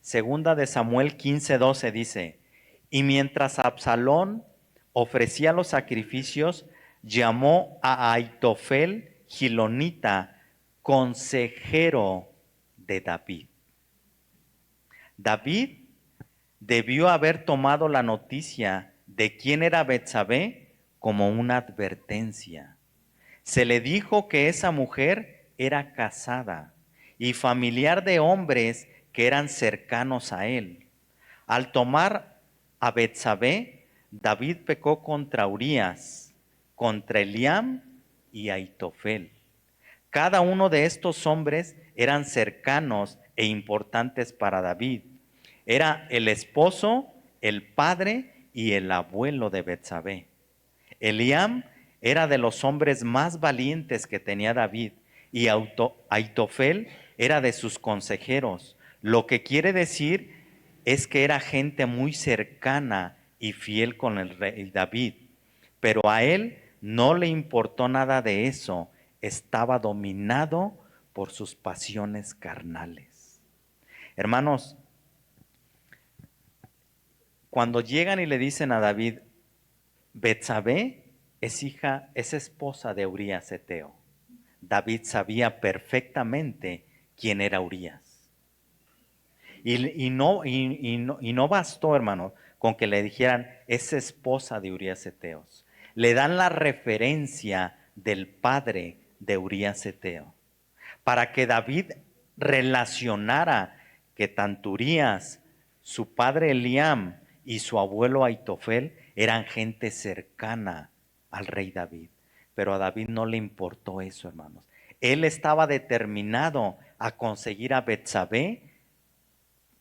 Segunda de Samuel 15:12 dice, y mientras Absalón ofrecía los sacrificios, llamó a Aitofel Gilonita, consejero de David. David debió haber tomado la noticia de quién era Betsabé como una advertencia. Se le dijo que esa mujer era casada y familiar de hombres que eran cercanos a él. Al tomar a Betsabé, David pecó contra Urías, contra Eliam y Aitofel. Cada uno de estos hombres eran cercanos e importantes para David. Era el esposo, el padre y el abuelo de Betsabé. Eliam era de los hombres más valientes que tenía David y Aitofel era de sus consejeros. Lo que quiere decir es que era gente muy cercana y fiel con el rey David. Pero a él no le importó nada de eso. Estaba dominado por sus pasiones carnales. Hermanos, cuando llegan y le dicen a David, Betsabé es esposa de Urías Eteo. David sabía perfectamente quién era Urías. Y no bastó, hermanos, con que le dijeran, es esposa de Urías Eteo. Le dan la referencia del padre de Urías Eteo, para que David relacionara que tanto Urías, su padre Eliam y su abuelo Aitofel eran gente cercana al rey David. Pero a David no le importó eso, hermanos. Él estaba determinado a conseguir a Betsabé,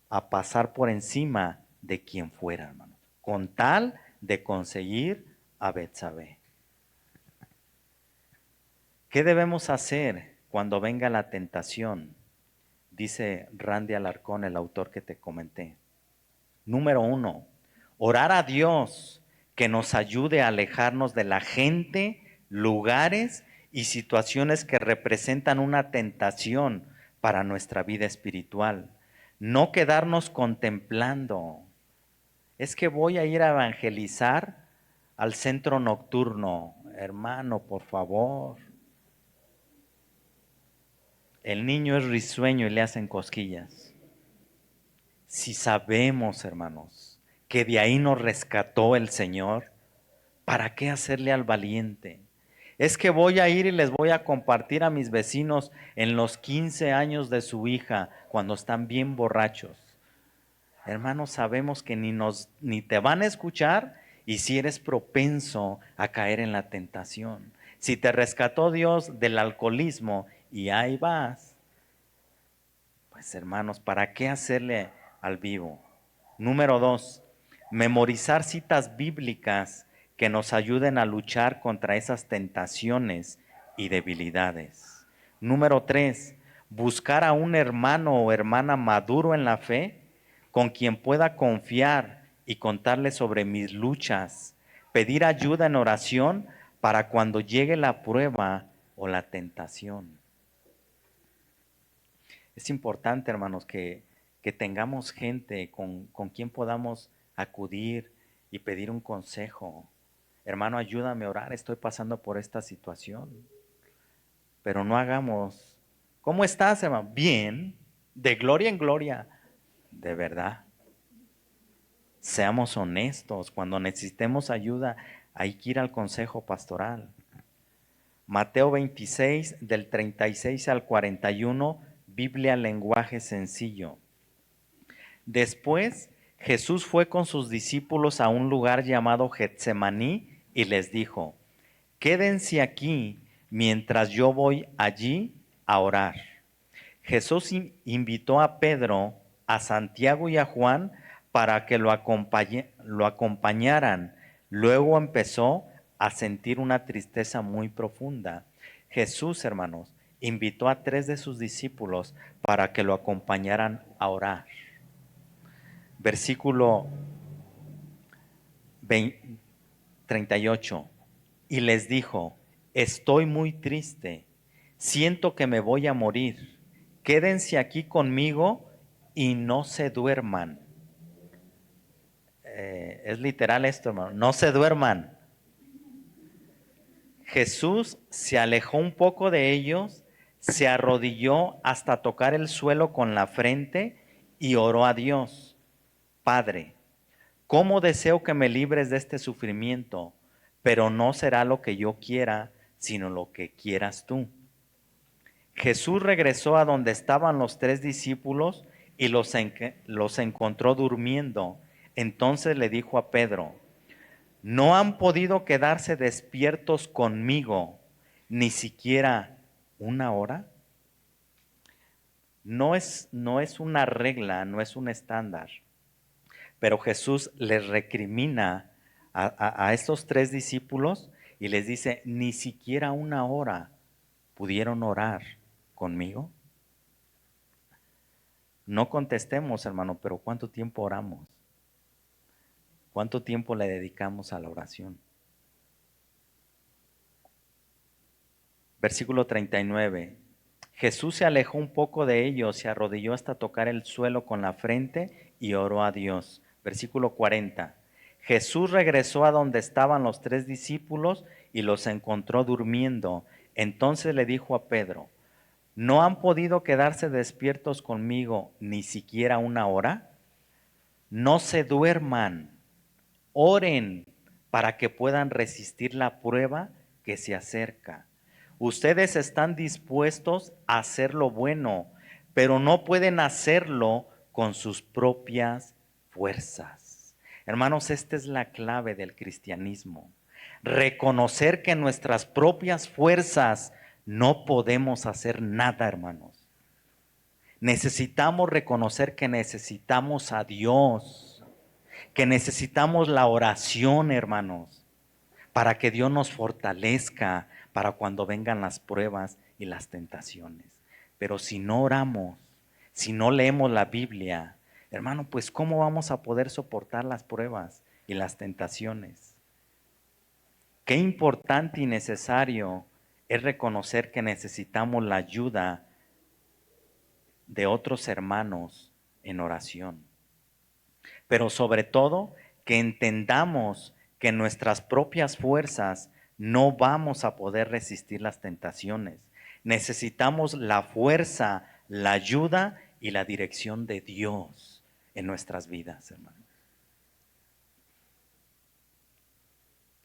a pasar por encima de quien fuera, hermanos, con tal de conseguir a Betsabé. ¿Qué debemos hacer cuando venga la tentación? Dice Randy Alarcón, el autor que te comenté. Número 1, orar a Dios que nos ayude a alejarnos de la gente, lugares y situaciones que representan una tentación para nuestra vida espiritual. No quedarnos contemplando. Es que voy a ir a evangelizar al centro nocturno. Hermano, por favor. El niño es risueño y le hacen cosquillas. Si sabemos, hermanos, que de ahí nos rescató el Señor, ¿para qué hacerle al valiente? Es que voy a ir y les voy a compartir a mis vecinos en los 15 años de su hija cuando están bien borrachos. Hermanos, sabemos que ni te van a escuchar y si eres propenso a caer en la tentación. Si te rescató Dios del alcoholismo y ahí vas, pues hermanos, ¿para qué hacerle al vivo? Número 2, memorizar citas bíblicas que nos ayuden a luchar contra esas tentaciones y debilidades. Número 3, buscar a un hermano o hermana maduro en la fe con quien pueda confiar y contarle sobre mis luchas, pedir ayuda en oración para cuando llegue la prueba o la tentación. Es importante, hermanos, que tengamos gente con quien podamos acudir y pedir un consejo. Hermano, ayúdame a orar, estoy pasando por esta situación. Pero no hagamos, ¿cómo estás, hermano? Bien, de gloria en gloria, de verdad. Seamos honestos, cuando necesitemos ayuda, hay que ir al consejo pastoral. Mateo 26, del 36 al 41, Biblia lenguaje sencillo. Después, Jesús fue con sus discípulos a un lugar llamado Getsemaní y les dijo, quédense aquí mientras yo voy allí a orar. Jesús invitó a Pedro, a Santiago y a Juan para que lo acompañaran. Luego empezó a sentir una tristeza muy profunda. Jesús, hermanos, invitó a 3 de sus discípulos para que lo acompañaran a orar. Versículo 38. Y les dijo, estoy muy triste, siento que me voy a morir. Quédense aquí conmigo y no se duerman. Es literal esto, hermano. No se duerman. Jesús se alejó un poco de ellos, se arrodilló hasta tocar el suelo con la frente y oró a Dios. Padre, cómo deseo que me libres de este sufrimiento, pero no será lo que yo quiera, sino lo que quieras tú. Jesús regresó a donde estaban los 3 discípulos y los encontró durmiendo. Entonces le dijo a Pedro, no han podido quedarse despiertos conmigo ni siquiera una hora. No es una regla, no es un estándar, pero Jesús les recrimina a estos 3 discípulos y les dice, ni siquiera una hora pudieron orar conmigo. No contestemos, hermano, pero ¿cuánto tiempo oramos? ¿Cuánto tiempo le dedicamos a la oración? Versículo 39. Jesús se alejó un poco de ellos, se arrodilló hasta tocar el suelo con la frente y oró a Dios. Versículo 40. Jesús regresó a donde estaban los 3 discípulos y los encontró durmiendo. Entonces le dijo a Pedro, ¿no han podido quedarse despiertos conmigo ni siquiera una hora? No se duerman, oren para que puedan resistir la prueba que se acerca. Ustedes están dispuestos a hacer lo bueno, pero no pueden hacerlo con sus propias fuerzas. Hermanos, esta es la clave del cristianismo. Reconocer que nuestras propias fuerzas no podemos hacer nada, hermanos. Necesitamos reconocer que necesitamos a Dios, que necesitamos la oración, hermanos, para que Dios nos fortalezca para cuando vengan las pruebas y las tentaciones. Pero si no oramos, si no leemos la Biblia, hermano, pues ¿cómo vamos a poder soportar las pruebas y las tentaciones? Qué importante y necesario es reconocer que necesitamos la ayuda de otros hermanos en oración. Pero sobre todo, que entendamos que nuestras propias fuerzas no vamos a poder resistir las tentaciones. Necesitamos la fuerza, la ayuda y la dirección de Dios en nuestras vidas, hermanos.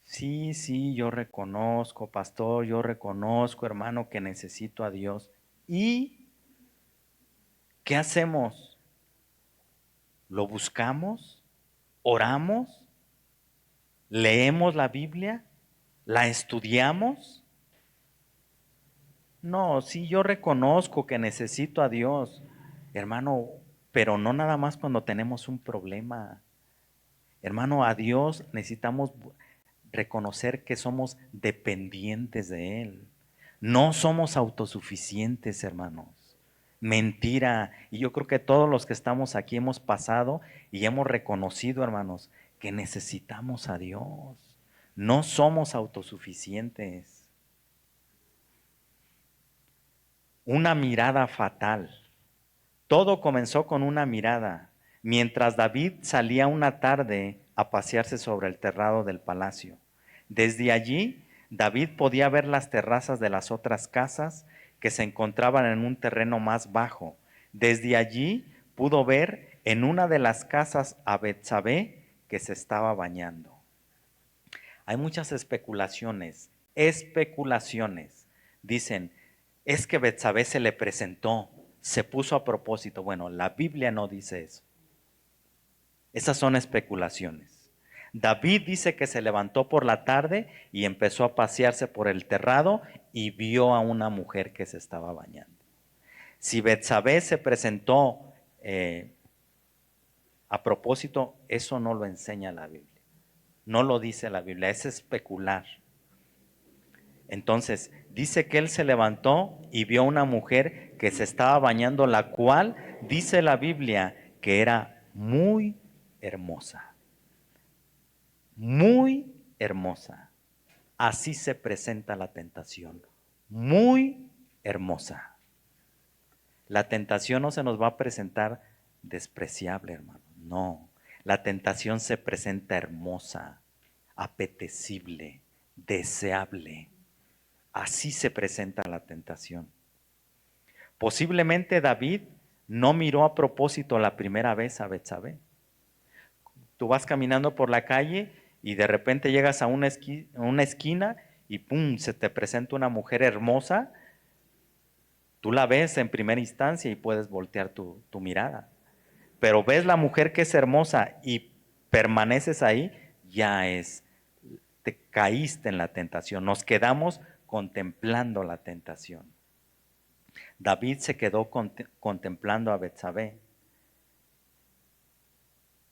Sí, yo reconozco, pastor, yo reconozco, hermano, que necesito a Dios. ¿Y qué hacemos? ¿Lo buscamos? ¿Oramos? ¿Leemos la Biblia? ¿La estudiamos? No, sí, yo reconozco que necesito a Dios, hermano, pero no nada más cuando tenemos un problema. Hermano, a Dios necesitamos reconocer que somos dependientes de Él. No somos autosuficientes, hermanos. Mentira. Y yo creo que todos los que estamos aquí hemos pasado y hemos reconocido, hermanos, que necesitamos a Dios. No somos autosuficientes. Una mirada fatal. Todo comenzó con una mirada, mientras David salía una tarde a pasearse sobre el terrado del palacio. Desde allí, David podía ver las terrazas de las otras casas que se encontraban en un terreno más bajo. Desde allí pudo ver en una de las casas a Betsabé que se estaba bañando. Hay muchas especulaciones. Dicen, es que Betsabé se le presentó, se puso a propósito. Bueno, la Biblia no dice eso. Esas son especulaciones. David dice que se levantó por la tarde y empezó a pasearse por el terrado y vio a una mujer que se estaba bañando. Si Betsabé se presentó a propósito, eso no lo enseña la Biblia. No lo dice la Biblia, es especular. Entonces, dice que él se levantó y vio a una mujer que se estaba bañando, la cual dice la Biblia que era muy hermosa. Muy hermosa. Así se presenta la tentación. Muy hermosa. La tentación no se nos va a presentar despreciable, hermano. No. La tentación se presenta hermosa, apetecible, deseable. Así se presenta la tentación. Posiblemente David no miró a propósito la primera vez a Betsabé. Tú vas caminando por la calle y de repente llegas a una esquina y ¡pum!, se te presenta una mujer hermosa. Tú la ves en primera instancia y puedes voltear tu mirada. Pero ves la mujer que es hermosa y permaneces ahí, te caíste en la tentación. Nos quedamos contemplando la tentación. David se quedó contemplando a Betsabé.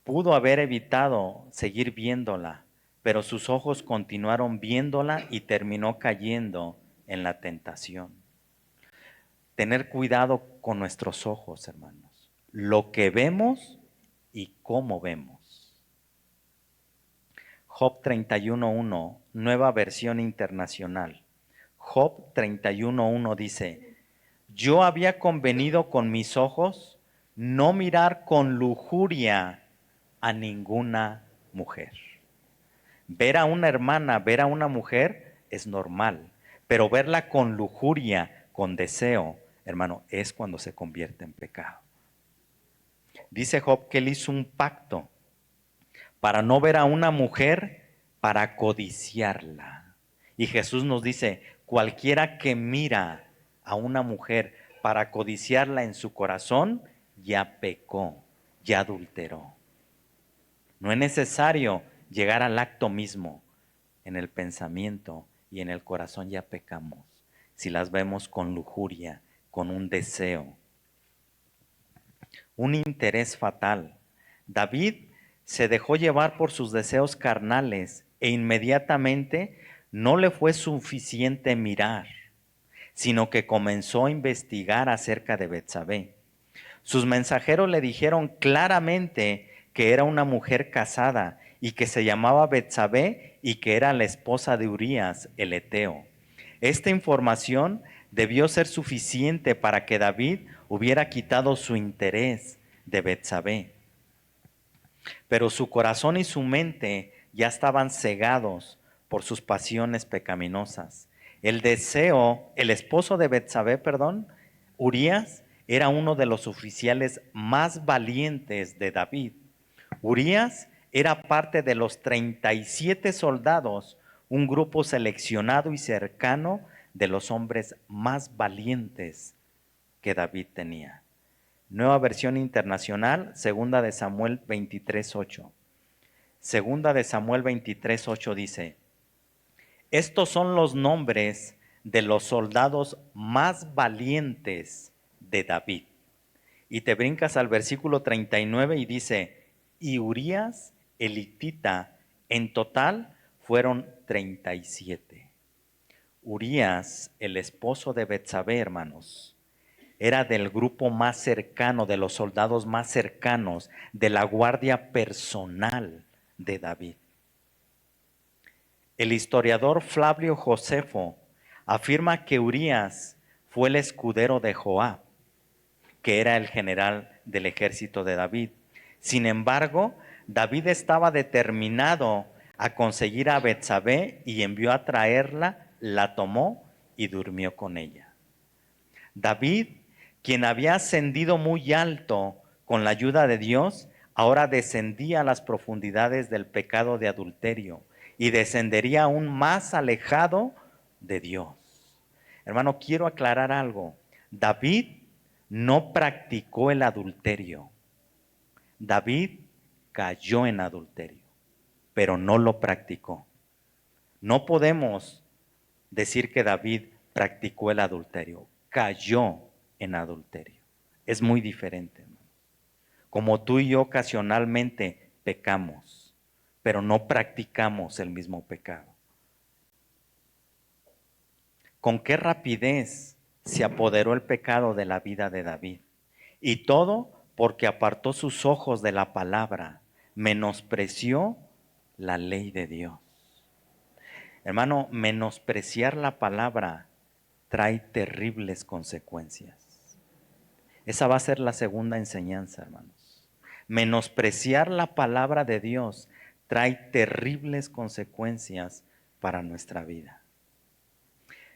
Pudo haber evitado seguir viéndola, pero sus ojos continuaron viéndola y terminó cayendo en la tentación. Tener cuidado con nuestros ojos, hermanos. Lo que vemos y cómo vemos. Job 31:1, nueva versión internacional. Job 31:1 dice: yo había convenido con mis ojos no mirar con lujuria a ninguna mujer. Ver a una hermana, ver a una mujer es normal, pero verla con lujuria, con deseo, hermano, es cuando se convierte en pecado. Dice Job que él hizo un pacto para no ver a una mujer, para codiciarla. Y Jesús nos dice, cualquiera que mira a una mujer para codiciarla en su corazón, ya pecó, ya adulteró. No es necesario llegar al acto mismo. En el pensamiento y en el corazón ya pecamos. Si las vemos con lujuria, con un deseo, un interés fatal. David se dejó llevar por sus deseos carnales e inmediatamente no le fue suficiente mirar, sino que comenzó a investigar acerca de Betsabé. Sus mensajeros le dijeron claramente que era una mujer casada y que se llamaba Betsabé y que era la esposa de Urías el Eteo. Esta información debió ser suficiente para que David hubiera quitado su interés de Betsabé. Pero su corazón y su mente ya estaban cegados por sus pasiones pecaminosas. El esposo de Betsabé, Urías, era uno de los oficiales más valientes de David. Urías era parte de los 37 soldados, un grupo seleccionado y cercano de los hombres más valientes que David tenía. Nueva versión internacional, segunda de Samuel 23:8. Segunda de Samuel 23:8 dice: estos son los nombres de los soldados más valientes de David. Y te brincas al versículo 39 y dice: y Urías el hitita en total fueron 37. Urías, el esposo de Betsabé, hermanos, era del grupo más cercano, de los soldados más cercanos, de la guardia personal de David. El historiador Flavio Josefo afirma que Urías fue el escudero de Joab, que era el general del ejército de David. Sin embargo, David estaba determinado a conseguir a Betsabé y envió a traerla, la tomó y durmió con ella. David, quien había ascendido muy alto con la ayuda de Dios, ahora descendía a las profundidades del pecado de adulterio y descendería aún más alejado de Dios. Hermano, quiero aclarar algo. David no practicó el adulterio. David cayó en adulterio, pero no lo practicó. No podemos decir que David practicó el adulterio, cayó en adulterio. Es muy diferente, hermano. Como tú y yo ocasionalmente pecamos, pero no practicamos el mismo pecado. ¿Con qué rapidez se apoderó el pecado de la vida de David? Y todo porque apartó sus ojos de la palabra, menospreció la ley de Dios. Hermano, menospreciar la palabra trae terribles consecuencias. Esa va a ser la segunda enseñanza, hermanos. Menospreciar la palabra de Dios trae terribles consecuencias para nuestra vida.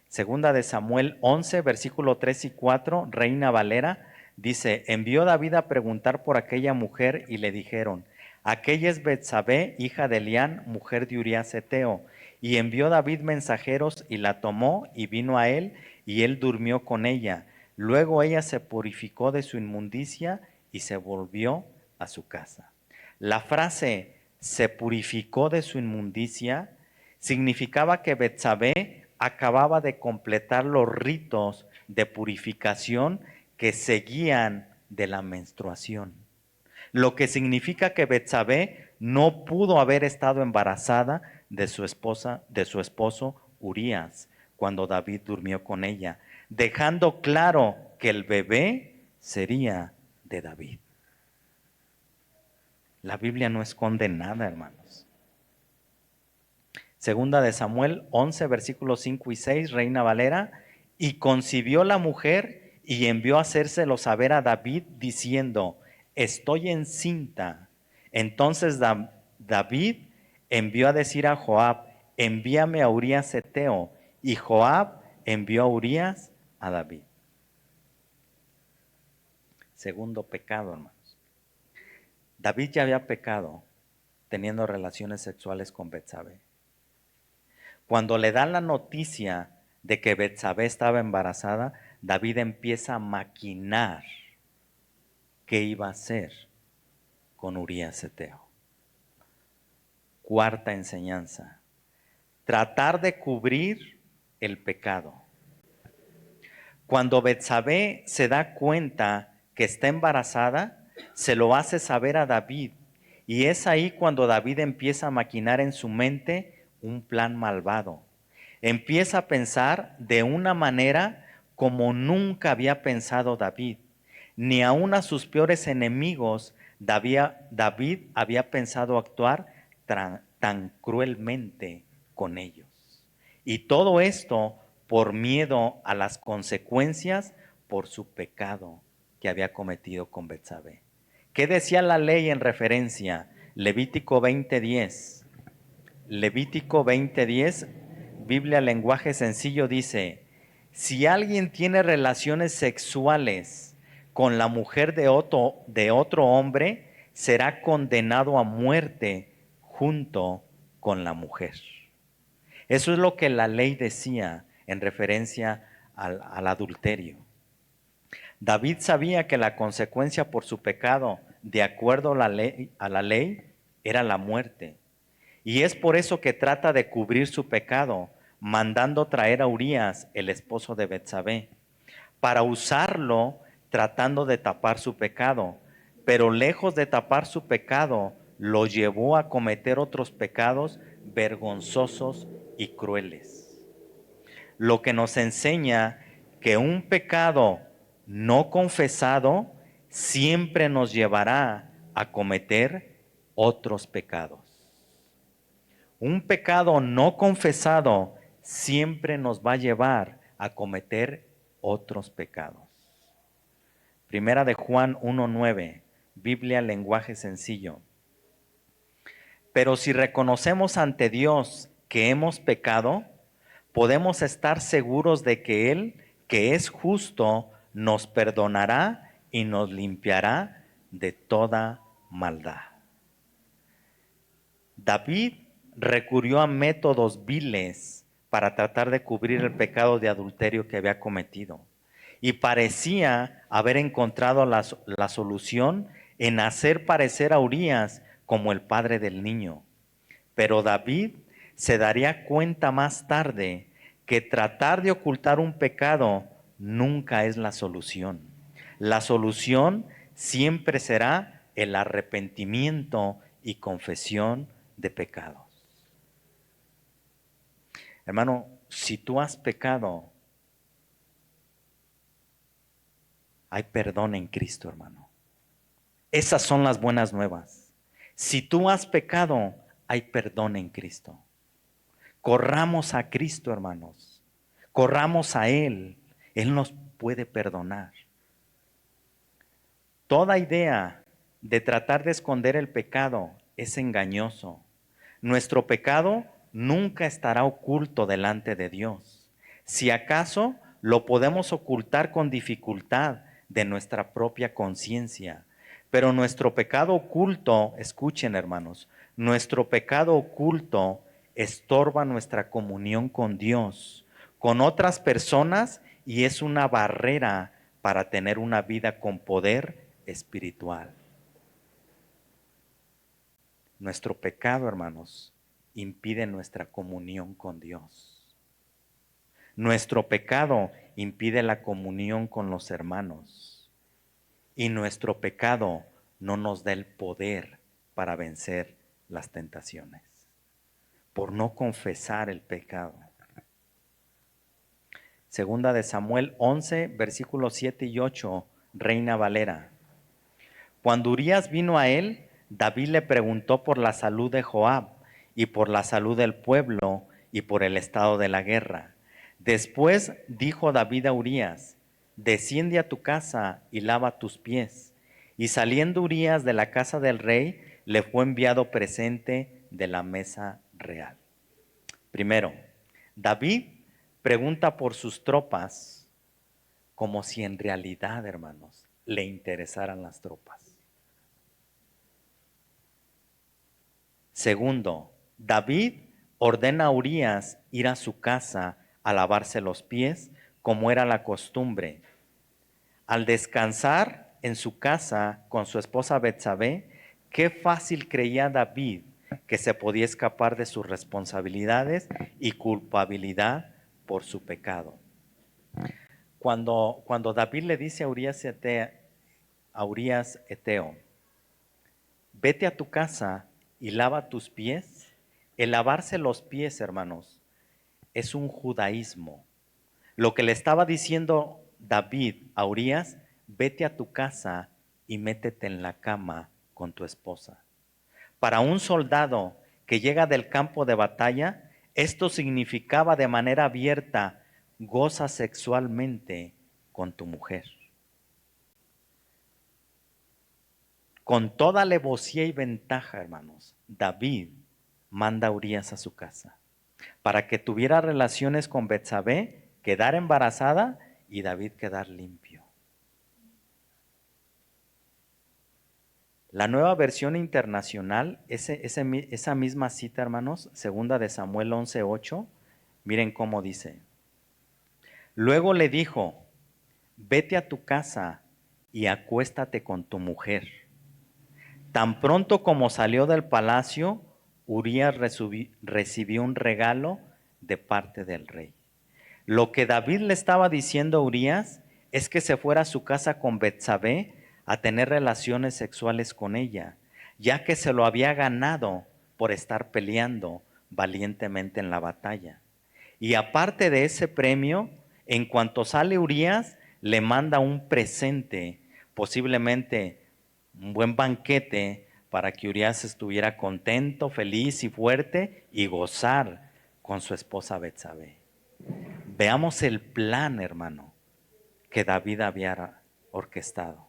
Segunda de Samuel 11, versículo 3 y 4, Reina Valera, dice: envió David a preguntar por aquella mujer y le dijeron: aquella es Betsabé, hija de Elián, mujer de Urías Heteo. Y envió David mensajeros y la tomó y vino a él y él durmió con ella. Luego ella se purificó de su inmundicia y se volvió a su casa. La frase se purificó de su inmundicia significaba que Betsabé acababa de completar los ritos de purificación que seguían de la menstruación. Lo que significa que Betsabé no pudo haber estado embarazada de su esposo Urías, cuando David durmió con ella, dejando claro que el bebé sería de David. La Biblia no esconde nada, hermanos. Segunda de Samuel 11, versículos 5 y 6, Reina Valera, y concibió la mujer y envió a hacérselo saber a David diciendo: estoy encinta. Entonces David envió a decir a Joab: envíame a Urías Heteo. Y Joab envió a Urías a David. Segundo pecado, hermanos. David ya había pecado teniendo relaciones sexuales con Betsabé. Cuando le dan la noticia de que Betsabé estaba embarazada, David empieza a maquinar qué iba a hacer con Urías Heteo. Cuarta enseñanza: tratar de cubrir el pecado. Cuando Betsabé se da cuenta que está embarazada, se lo hace saber a David, y es ahí cuando David empieza a maquinar en su mente un plan malvado. Empieza a pensar de una manera como nunca había pensado David. Ni aun a sus peores enemigos David había pensado actuar tan cruelmente con ellos. Y todo esto por miedo a las consecuencias por su pecado que había cometido con Betsabé. ¿Qué decía la ley en referencia? Levítico 20:10. Levítico 20:10, Biblia lenguaje sencillo, dice: si alguien tiene relaciones sexuales con la mujer de otro hombre, será condenado a muerte junto con la mujer. Eso es lo que la ley decía en referencia al adulterio. David sabía que la consecuencia por su pecado, de acuerdo a la ley, era la muerte. Y es por eso que trata de cubrir su pecado, mandando traer a Urías, el esposo de Betsabé, para usarlo tratando de tapar su pecado. Pero lejos de tapar su pecado, lo llevó a cometer otros pecados vergonzosos y crueles. Lo que nos enseña que un pecado no confesado siempre nos llevará a cometer otros pecados. Un pecado no confesado siempre nos va a llevar a cometer otros pecados. Primera de Juan 1:9, Biblia, lenguaje sencillo. Pero si reconocemos ante Dios que hemos pecado, podemos estar seguros de que Él, que es justo, nos perdonará y nos limpiará de toda maldad. David recurrió a métodos viles para tratar de cubrir el pecado de adulterio que había cometido. Y parecía haber encontrado la solución en hacer parecer a Urías como el padre del niño. Pero David se daría cuenta más tarde que tratar de ocultar un pecado nunca es la solución. La solución siempre será el arrepentimiento y confesión de pecados. Hermano, si tú has pecado, hay perdón en Cristo, hermano. Esas son las buenas nuevas. Si tú has pecado, hay perdón en Cristo. Corramos a Cristo, hermanos. Corramos a Él. Él nos puede perdonar. Toda idea de tratar de esconder el pecado es engañoso. Nuestro pecado nunca estará oculto delante de Dios. Si acaso lo podemos ocultar con dificultad de nuestra propia conciencia. Pero nuestro pecado oculto, escuchen hermanos, nuestro pecado oculto estorba nuestra comunión con Dios, con otras personas y es una barrera para tener una vida con poder espiritual. Nuestro pecado, hermanos, impide nuestra comunión con Dios. Nuestro pecado impide la comunión con los hermanos. Y nuestro pecado no nos da el poder para vencer las tentaciones, por no confesar el pecado. Segunda de Samuel 11, versículos 7 y 8, Reina Valera. Cuando Urías vino a él, David le preguntó por la salud de Joab y por la salud del pueblo y por el estado de la guerra. Después dijo David a Urías, desciende a tu casa y lava tus pies. Y saliendo Urías de la casa del rey, le fue enviado presente de la mesa real. Primero, David pregunta por sus tropas como si en realidad, hermanos, le interesaran las tropas. Segundo, David ordena a Urías ir a su casa a lavarse los pies, como era la costumbre. Al descansar en su casa con su esposa Betsabé, qué fácil creía David que se podía escapar de sus responsabilidades y culpabilidad por su pecado. Cuando David le dice a Urías Eteo, vete a tu casa y lava tus pies. El lavarse los pies, hermanos, es un judaísmo. Lo que le estaba diciendo David a Urías, vete a tu casa y métete en la cama con tu esposa. Para un soldado que llega del campo de batalla, esto significaba de manera abierta, goza sexualmente con tu mujer. Con toda alevosía y ventaja, hermanos, David manda a Urías a su casa para que tuviera relaciones con Betsabé, quedar embarazada y David quedar limpio. La Nueva Versión Internacional, esa misma cita, hermanos, segunda de Samuel 11:8, miren cómo dice. Luego le dijo, vete a tu casa y acuéstate con tu mujer. Tan pronto como salió del palacio, Urías recibió un regalo de parte del rey. Lo que David le estaba diciendo a Urías es que se fuera a su casa con Betsabé a tener relaciones sexuales con ella, ya que se lo había ganado por estar peleando, valientemente en la batalla. Y aparte de ese premio, en cuanto sale Urías, le manda un presente, posiblemente un buen banquete, para que Urías estuviera contento, feliz y fuerte y gozar con su esposa Betsabé. Veamos el plan, hermano, que David había orquestado.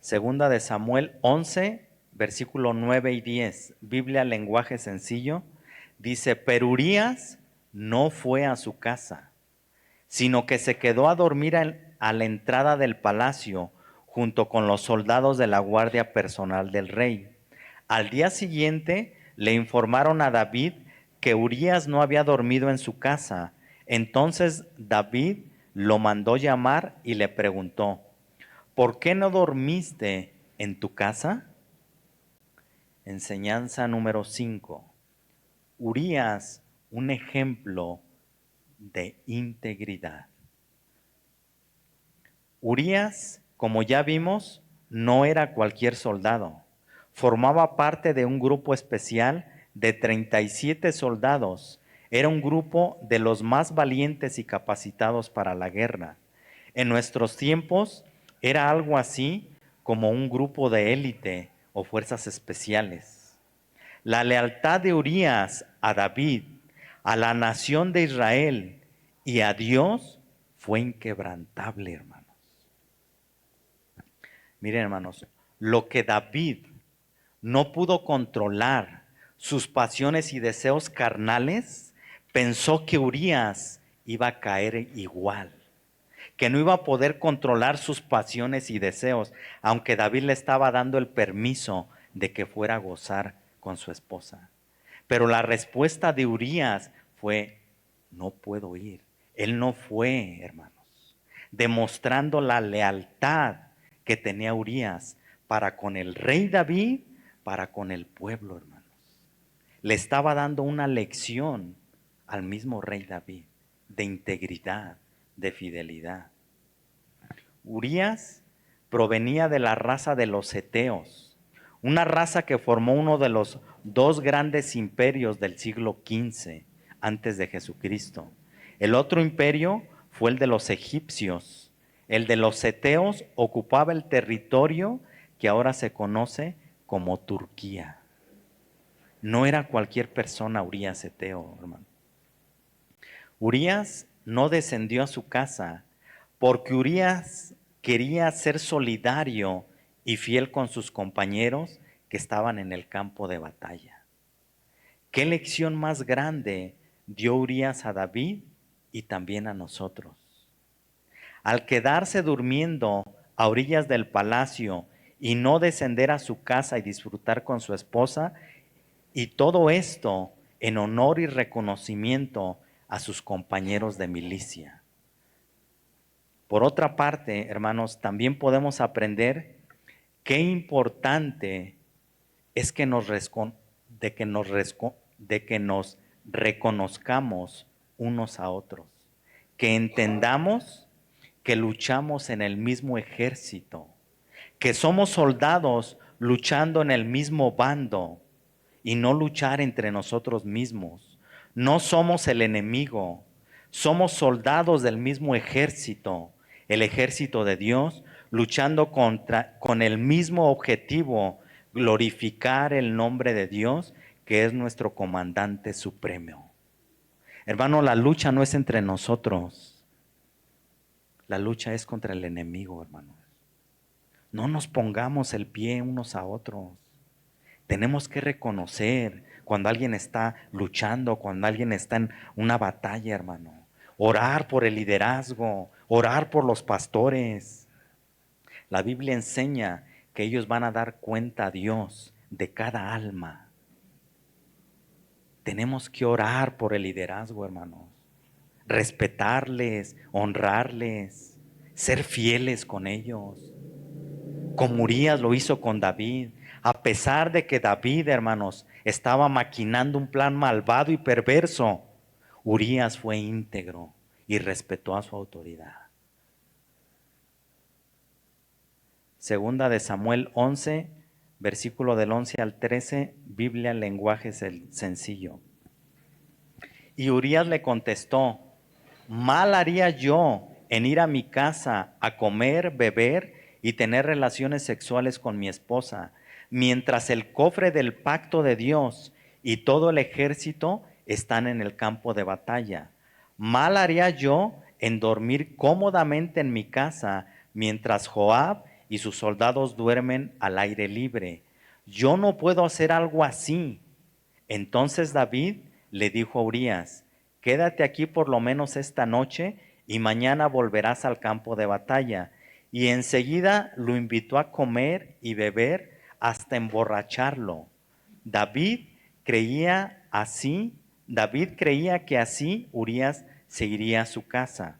Segunda de Samuel 11, versículo 9 y 10, Biblia lenguaje sencillo, dice: pero Urías no fue a su casa, sino que se quedó a dormir a la entrada del palacio junto con los soldados de la guardia personal del rey. Al día siguiente le informaron a David que Urías no había dormido en su casa. Entonces David lo mandó llamar y le preguntó: ¿por qué no dormiste en tu casa? Enseñanza número 5. Urías, un ejemplo de integridad. Urías, como ya vimos, no era cualquier soldado. Formaba parte de un grupo especial de 37 soldados. Era un grupo de los más valientes y capacitados para la guerra. En nuestros tiempos era algo así como un grupo de élite o fuerzas especiales. La lealtad de Urías a David, a la nación de Israel y a Dios fue inquebrantable, hermanos. Miren, hermanos, lo que David no pudo controlar, sus pasiones y deseos carnales, pensó que Urías iba a caer igual, que no iba a poder controlar sus pasiones y deseos, aunque David le estaba dando el permiso de que fuera a gozar con su esposa. Pero la respuesta de Urías fue: no puedo ir. Él no fue, hermanos, demostrando la lealtad que tenía Urías para con el rey David, para con el pueblo, hermanos. Le estaba dando una lección al mismo rey David de integridad, de fidelidad. Urías provenía de la raza de los heteos, una raza que formó uno de los dos grandes imperios del siglo XV antes de Jesucristo. El otro imperio fue el de los egipcios. El de los heteos ocupaba el territorio que ahora se conoce como Turquía. No era cualquier persona Urías heteo, hermano. Urías no descendió a su casa porque Urías quería ser solidario y fiel con sus compañeros que estaban en el campo de batalla. ¿Qué lección más grande dio Urías a David y también a nosotros? Al quedarse durmiendo a orillas del palacio y no descender a su casa y disfrutar con su esposa, y todo esto en honor y reconocimiento a sus compañeros de milicia. Por otra parte, hermanos, también podemos aprender qué importante es que nos reconozcamos unos a otros, que entendamos que luchamos en el mismo ejército, que somos soldados luchando en el mismo bando y no luchar entre nosotros mismos. No somos el enemigo, somos soldados del mismo ejército, el ejército de Dios, luchando con el mismo objetivo: glorificar el nombre de Dios, que es nuestro comandante supremo. Hermano, la lucha no es entre nosotros, la lucha es contra el enemigo, hermano. No nos pongamos el pie unos a otros. Tenemos que reconocer cuando alguien está luchando, cuando alguien está en una batalla, hermano. Orar por el liderazgo, orar por los pastores. La Biblia enseña que ellos van a dar cuenta a Dios de cada alma. Tenemos que orar por el liderazgo, hermanos. Respetarles, honrarles, ser fieles con ellos. Como Urías lo hizo con David. A pesar de que David, hermanos, estaba maquinando un plan malvado y perverso, Urías fue íntegro y respetó a su autoridad. Segunda de Samuel 11, versículo del 11 al 13, Biblia en lenguaje sencillo. Y Urías le contestó: mal haría yo en ir a mi casa a comer, beber y tener relaciones sexuales con mi esposa, mientras el cofre del pacto de Dios y todo el ejército están en el campo de batalla. Mal haría yo en dormir cómodamente en mi casa, mientras Joab y sus soldados duermen al aire libre. Yo no puedo hacer algo así. Entonces David le dijo a Urías: quédate aquí por lo menos esta noche y mañana volverás al campo de batalla. Y enseguida lo invitó a comer y beber hasta emborracharlo. David creía así, David creía que así Urías se iría a su casa.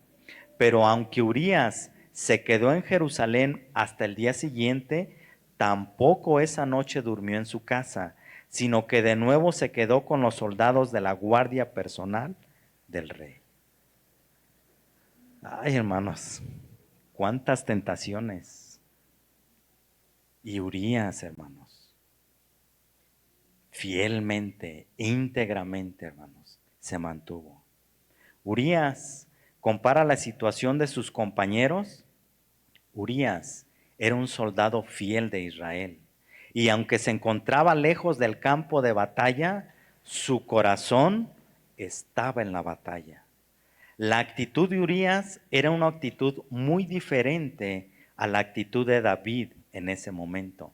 Pero aunque Urías se quedó en Jerusalén hasta el día siguiente, tampoco esa noche durmió en su casa, sino que de nuevo se quedó con los soldados de la guardia personal del rey. Ay, hermanos, cuántas tentaciones. Y Urías, hermanos, fielmente, íntegramente, hermanos, se mantuvo. Urías compara la situación de sus compañeros. Urías era un soldado fiel de Israel, y aunque se encontraba lejos del campo de batalla, su corazón estaba en la batalla. La actitud de Urías era una actitud muy diferente a la actitud de David en ese momento.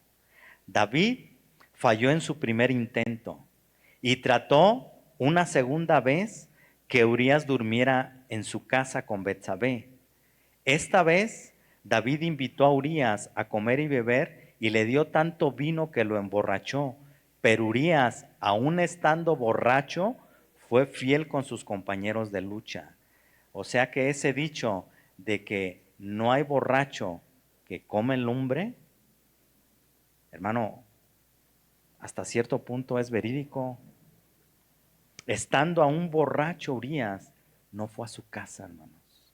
David falló en su primer intento y trató una segunda vez que Urías durmiera en su casa con Betsabé. Esta vez David invitó a Urías a comer y beber y le dio tanto vino que lo emborrachó. Pero Urías, aun estando borracho, fue fiel con sus compañeros de lucha. O sea que ese dicho de que no hay borracho que come lumbre, hermano, hasta cierto punto es verídico. Estando aún borracho Urías, no fue a su casa, hermanos.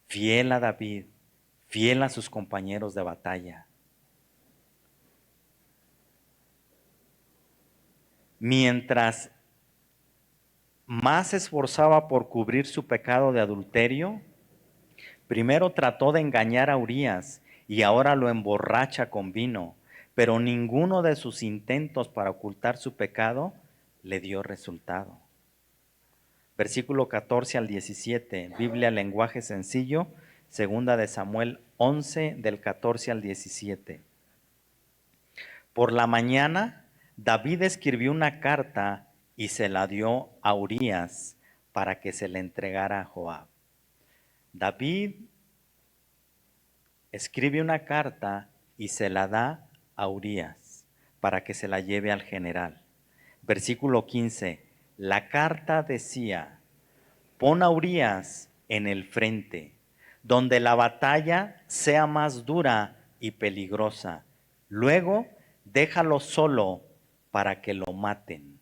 Fiel a David, fiel a sus compañeros de batalla. Mientras más se esforzaba por cubrir su pecado de adulterio, primero trató de engañar a Urías y ahora lo emborracha con vino, pero ninguno de sus intentos para ocultar su pecado le dio resultado. Versículo 14 al 17, Biblia lenguaje sencillo, segunda de Samuel 11 del 14 al 17. Por la mañana, David escribió una carta y se la dio a Urías para que se la entregara a Joab. David escribe una carta y se la da a Urías para que se la lleve al general. Versículo 15. La carta decía: pon a Urías en el frente, donde la batalla sea más dura y peligrosa. Luego, déjalo solo para que lo maten.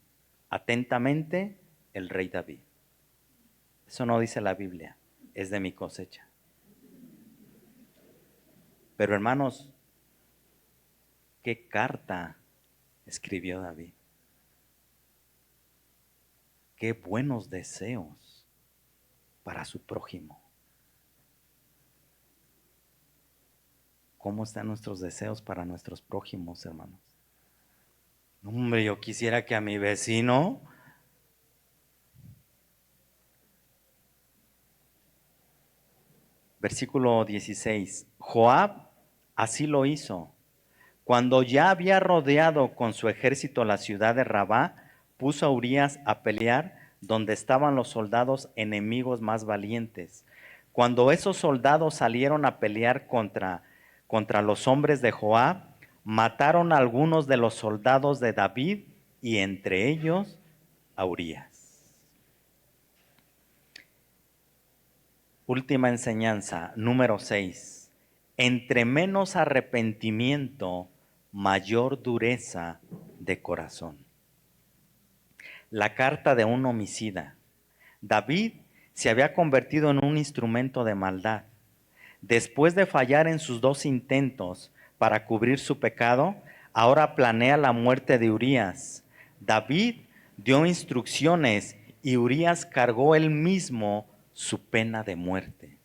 Atentamente, el rey David. Eso no dice la Biblia, es de mi cosecha. Pero hermanos, ¿qué carta escribió David? Qué buenos deseos para su prójimo. ¿Cómo están nuestros deseos para nuestros prójimos, hermanos? Hombre, yo quisiera que a mi vecino versículo 16. Joab así lo hizo. Cuando ya había rodeado con su ejército la ciudad de Rabá, puso a Urías a pelear donde estaban los soldados enemigos más valientes. Cuando esos soldados salieron a pelear contra los hombres de Joab, mataron a algunos de los soldados de David y entre ellos a Urías. Última enseñanza, número 6. Entre menos arrepentimiento, mayor dureza de corazón. La carta de un homicida. David se había convertido en un instrumento de maldad. Después de fallar en sus dos intentos para cubrir su pecado, Ahora planea la muerte de Urías. David dio instrucciones y Urías cargó él mismo su pena de muerte.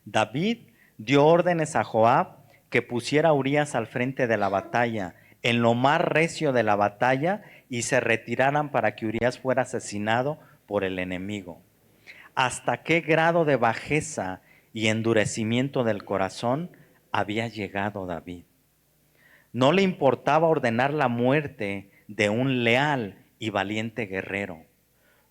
David dio órdenes a Joab que pusiera a Urías al frente de la batalla, en lo más recio de la batalla, y se retiraran para que Urías fuera asesinado por el enemigo. ¿Hasta qué grado de bajeza y endurecimiento del corazón había llegado David? No le importaba ordenar la muerte de un leal y valiente guerrero.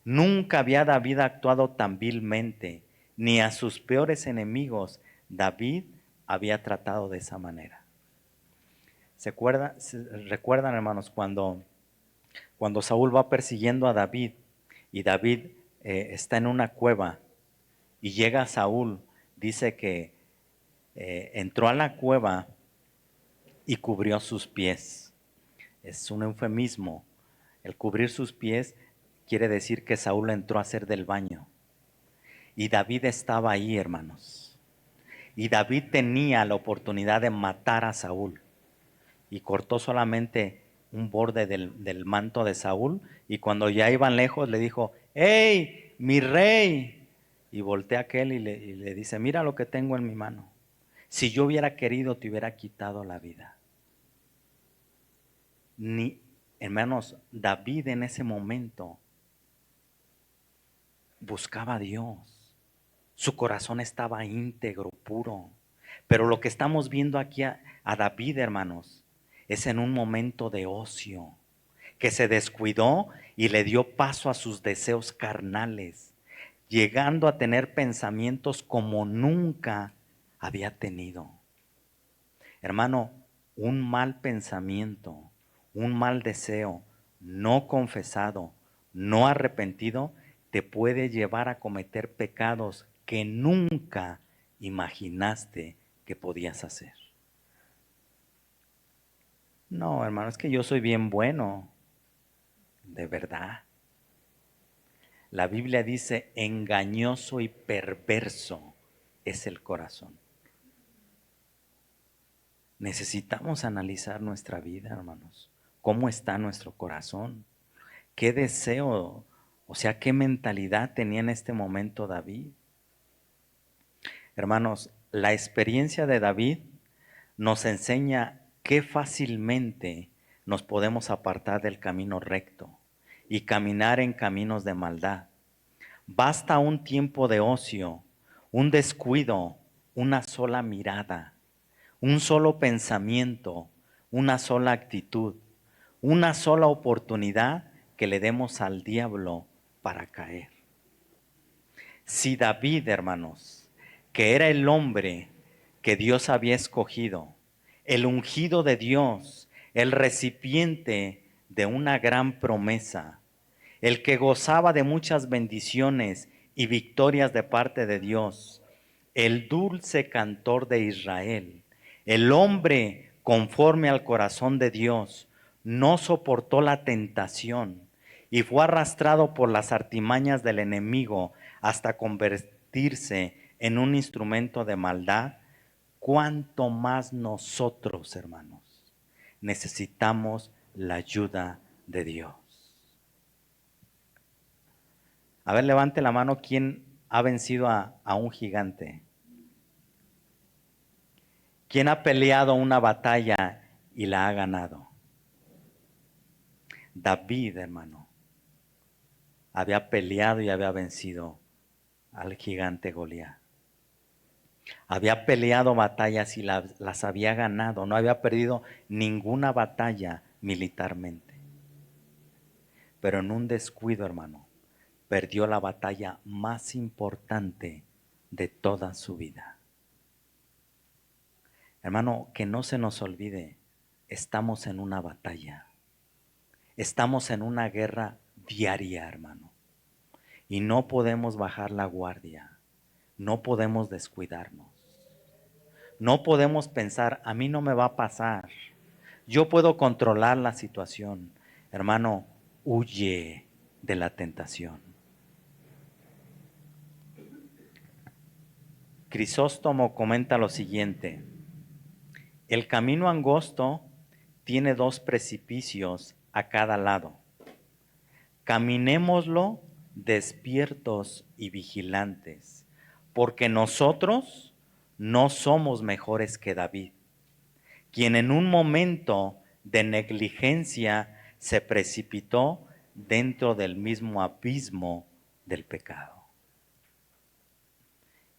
Nunca había David actuado tan vilmente, ni a sus peores enemigos David había tratado de esa manera. ¿Recuerdan, hermanos, cuando Saúl va persiguiendo a David y David está en una cueva y llega Saúl? Dice que entró a la cueva y cubrió sus pies. Es un eufemismo. El cubrir sus pies quiere decir que Saúl entró a hacer del baño. Y David estaba ahí, hermanos. Y David tenía la oportunidad de matar a Saúl. Y cortó solamente un borde del manto de Saúl. Y cuando ya iban lejos le dijo, ¡Hey, mi rey! Y voltea a aquel y le dice, mira lo que tengo en mi mano. Si yo hubiera querido, te hubiera quitado la vida. Hermanos, David en ese momento buscaba a Dios. Su corazón estaba íntegro, puro. Pero lo que estamos viendo aquí a David, hermanos, es en un momento de ocio, que se descuidó y le dio paso a sus deseos carnales, llegando a tener pensamientos como nunca había tenido. Hermano, un mal pensamiento, un mal deseo no confesado, no arrepentido, te puede llevar a cometer pecados que nunca imaginaste que podías hacer. No, hermano, es que yo soy bien bueno, de verdad. La Biblia dice, engañoso y perverso es el corazón. Necesitamos analizar nuestra vida, hermanos. ¿Cómo está nuestro corazón? ¿Qué deseo, o sea, qué mentalidad tenía en este momento David? Hermanos, la experiencia de David nos enseña qué fácilmente nos podemos apartar del camino recto y caminar en caminos de maldad. Basta un tiempo de ocio, un descuido, una sola mirada, un solo pensamiento, una sola actitud, una sola oportunidad que le demos al diablo para caer. Si David, hermanos, que era el hombre que Dios había escogido, el ungido de Dios, el recipiente de una gran promesa, el que gozaba de muchas bendiciones y victorias de parte de Dios, el dulce cantor de Israel, el hombre conforme al corazón de Dios, no soportó la tentación y fue arrastrado por las artimañas del enemigo hasta convertirse en un instrumento de maldad. ¿Cuánto más nosotros, hermanos, necesitamos la ayuda de Dios? A ver, levante la mano, ¿quién ha vencido a un gigante? ¿Quién ha peleado una batalla y la ha ganado? David, hermano, había peleado y había vencido al gigante Goliat. Había peleado batallas y las había ganado, no había perdido ninguna batalla militarmente. Pero en un descuido, hermano, perdió la batalla más importante de toda su vida. Hermano, que no se nos olvide, estamos en una batalla. Estamos en una guerra diaria, hermano. Y no podemos bajar la guardia. No podemos descuidarnos. No podemos pensar, a mí no me va a pasar. Yo puedo controlar la situación. Hermano, huye de la tentación. Crisóstomo comenta lo siguiente: el camino angosto tiene dos precipicios a cada lado. Caminémoslo despiertos y vigilantes, porque nosotros no somos mejores que David, quien en un momento de negligencia se precipitó dentro del mismo abismo del pecado.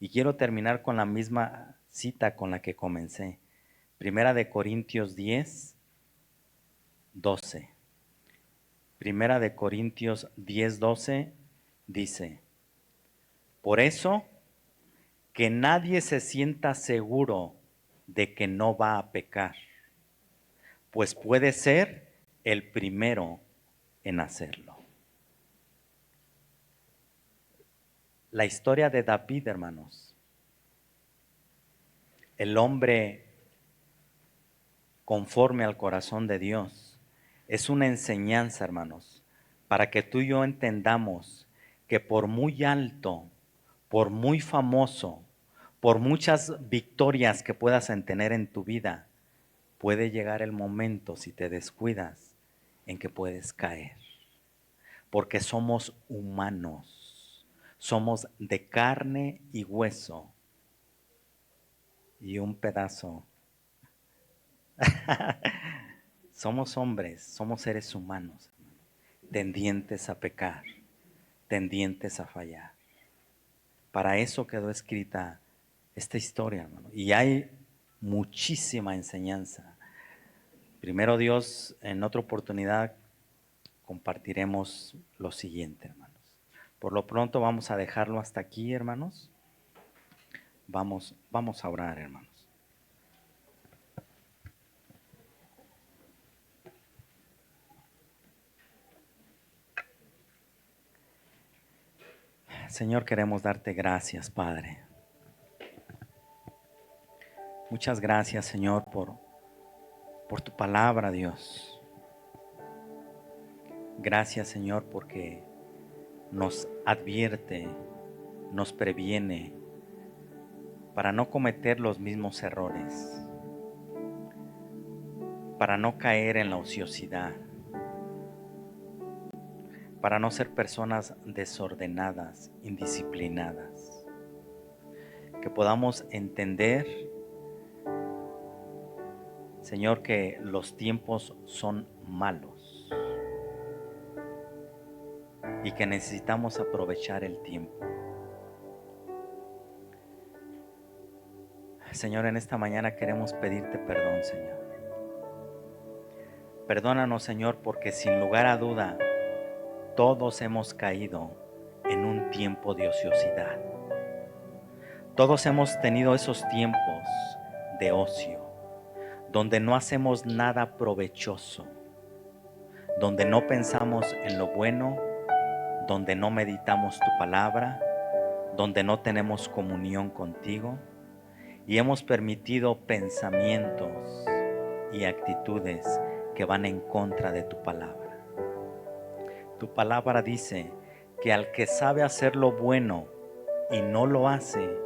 Y quiero terminar con la misma cita con la que comencé. Primera de Corintios 10, 12. Primera de Corintios 10, 12 dice: por eso, que nadie se sienta seguro de que no va a pecar, pues puede ser el primero en hacerlo. La historia de David, hermanos, el hombre conforme al corazón de Dios, es una enseñanza, hermanos, para que tú y yo entendamos que por muy alto, por muy famoso, por muchas victorias que puedas tener en tu vida, puede llegar el momento, si te descuidas, en que puedes caer. Porque somos humanos, somos de carne y hueso y un pedazo. Somos hombres, somos seres humanos, tendientes a pecar, tendientes a fallar. Para eso quedó escrita esta historia, hermano. Y hay muchísima enseñanza. Primero Dios, en otra oportunidad compartiremos lo siguiente, hermanos. Por lo pronto vamos a dejarlo hasta aquí, hermanos. Vamos a orar, hermanos. Señor, queremos darte gracias, Padre. Muchas gracias, Señor, por tu palabra, Dios. Gracias, Señor, porque nos advierte, nos previene para no cometer los mismos errores, para no caer en la ociosidad, para no ser personas desordenadas, indisciplinadas. Que podamos entender, Señor, que los tiempos son malos y que necesitamos aprovechar el tiempo. Señor, en esta mañana queremos pedirte perdón, Señor. Perdónanos, Señor, porque sin lugar a duda todos hemos caído en un tiempo de ociosidad. Todos hemos tenido esos tiempos de ocio, donde no hacemos nada provechoso, donde no pensamos en lo bueno, donde no meditamos tu palabra, donde no tenemos comunión contigo, y hemos permitido pensamientos y actitudes que van en contra de tu palabra. Tu palabra dice que al que sabe hacer lo bueno y no lo hace,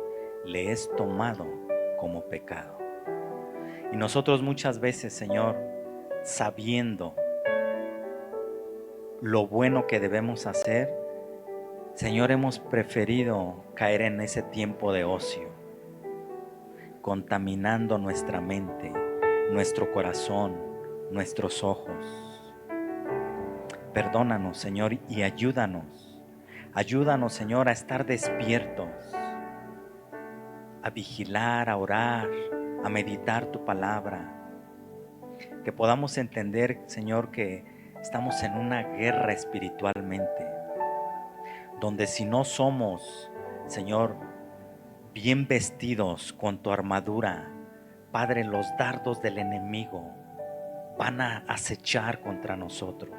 le es tomado como pecado. Y nosotros muchas veces, Señor, sabiendo lo bueno que debemos hacer, Señor, hemos preferido caer en ese tiempo de ocio, contaminando nuestra mente, nuestro corazón, nuestros ojos. Perdónanos, Señor, y ayúdanos. Ayúdanos, Señor, a estar despiertos, a vigilar, a orar, a meditar tu palabra. Que podamos entender, Señor, que estamos en una guerra espiritualmente, donde si no somos, Señor, bien vestidos con tu armadura, Padre, los dardos del enemigo van a acechar contra nosotros.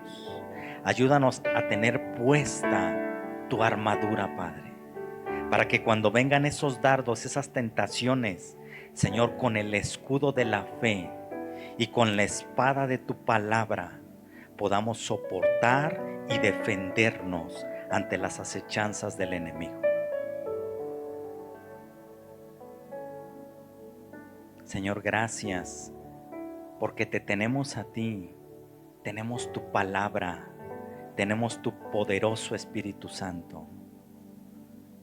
Ayúdanos a tener puesta tu armadura, Padre, para que cuando vengan esos dardos, esas tentaciones, Señor, con el escudo de la fe y con la espada de tu palabra, podamos soportar y defendernos ante las acechanzas del enemigo. Señor, gracias porque te tenemos a ti, tenemos tu palabra, tenemos tu poderoso Espíritu Santo.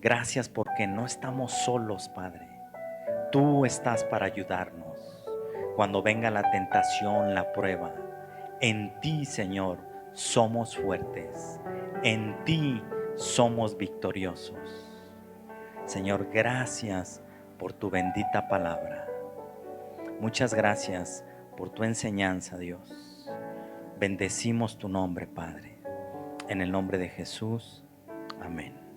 Gracias porque no estamos solos, Padre. Tú estás para ayudarnos. Cuando venga la tentación, la prueba, en ti, Señor, somos fuertes. En ti somos victoriosos. Señor, gracias por tu bendita palabra. Muchas gracias por tu enseñanza, Dios. Bendecimos tu nombre, Padre. En el nombre de Jesús. Amén.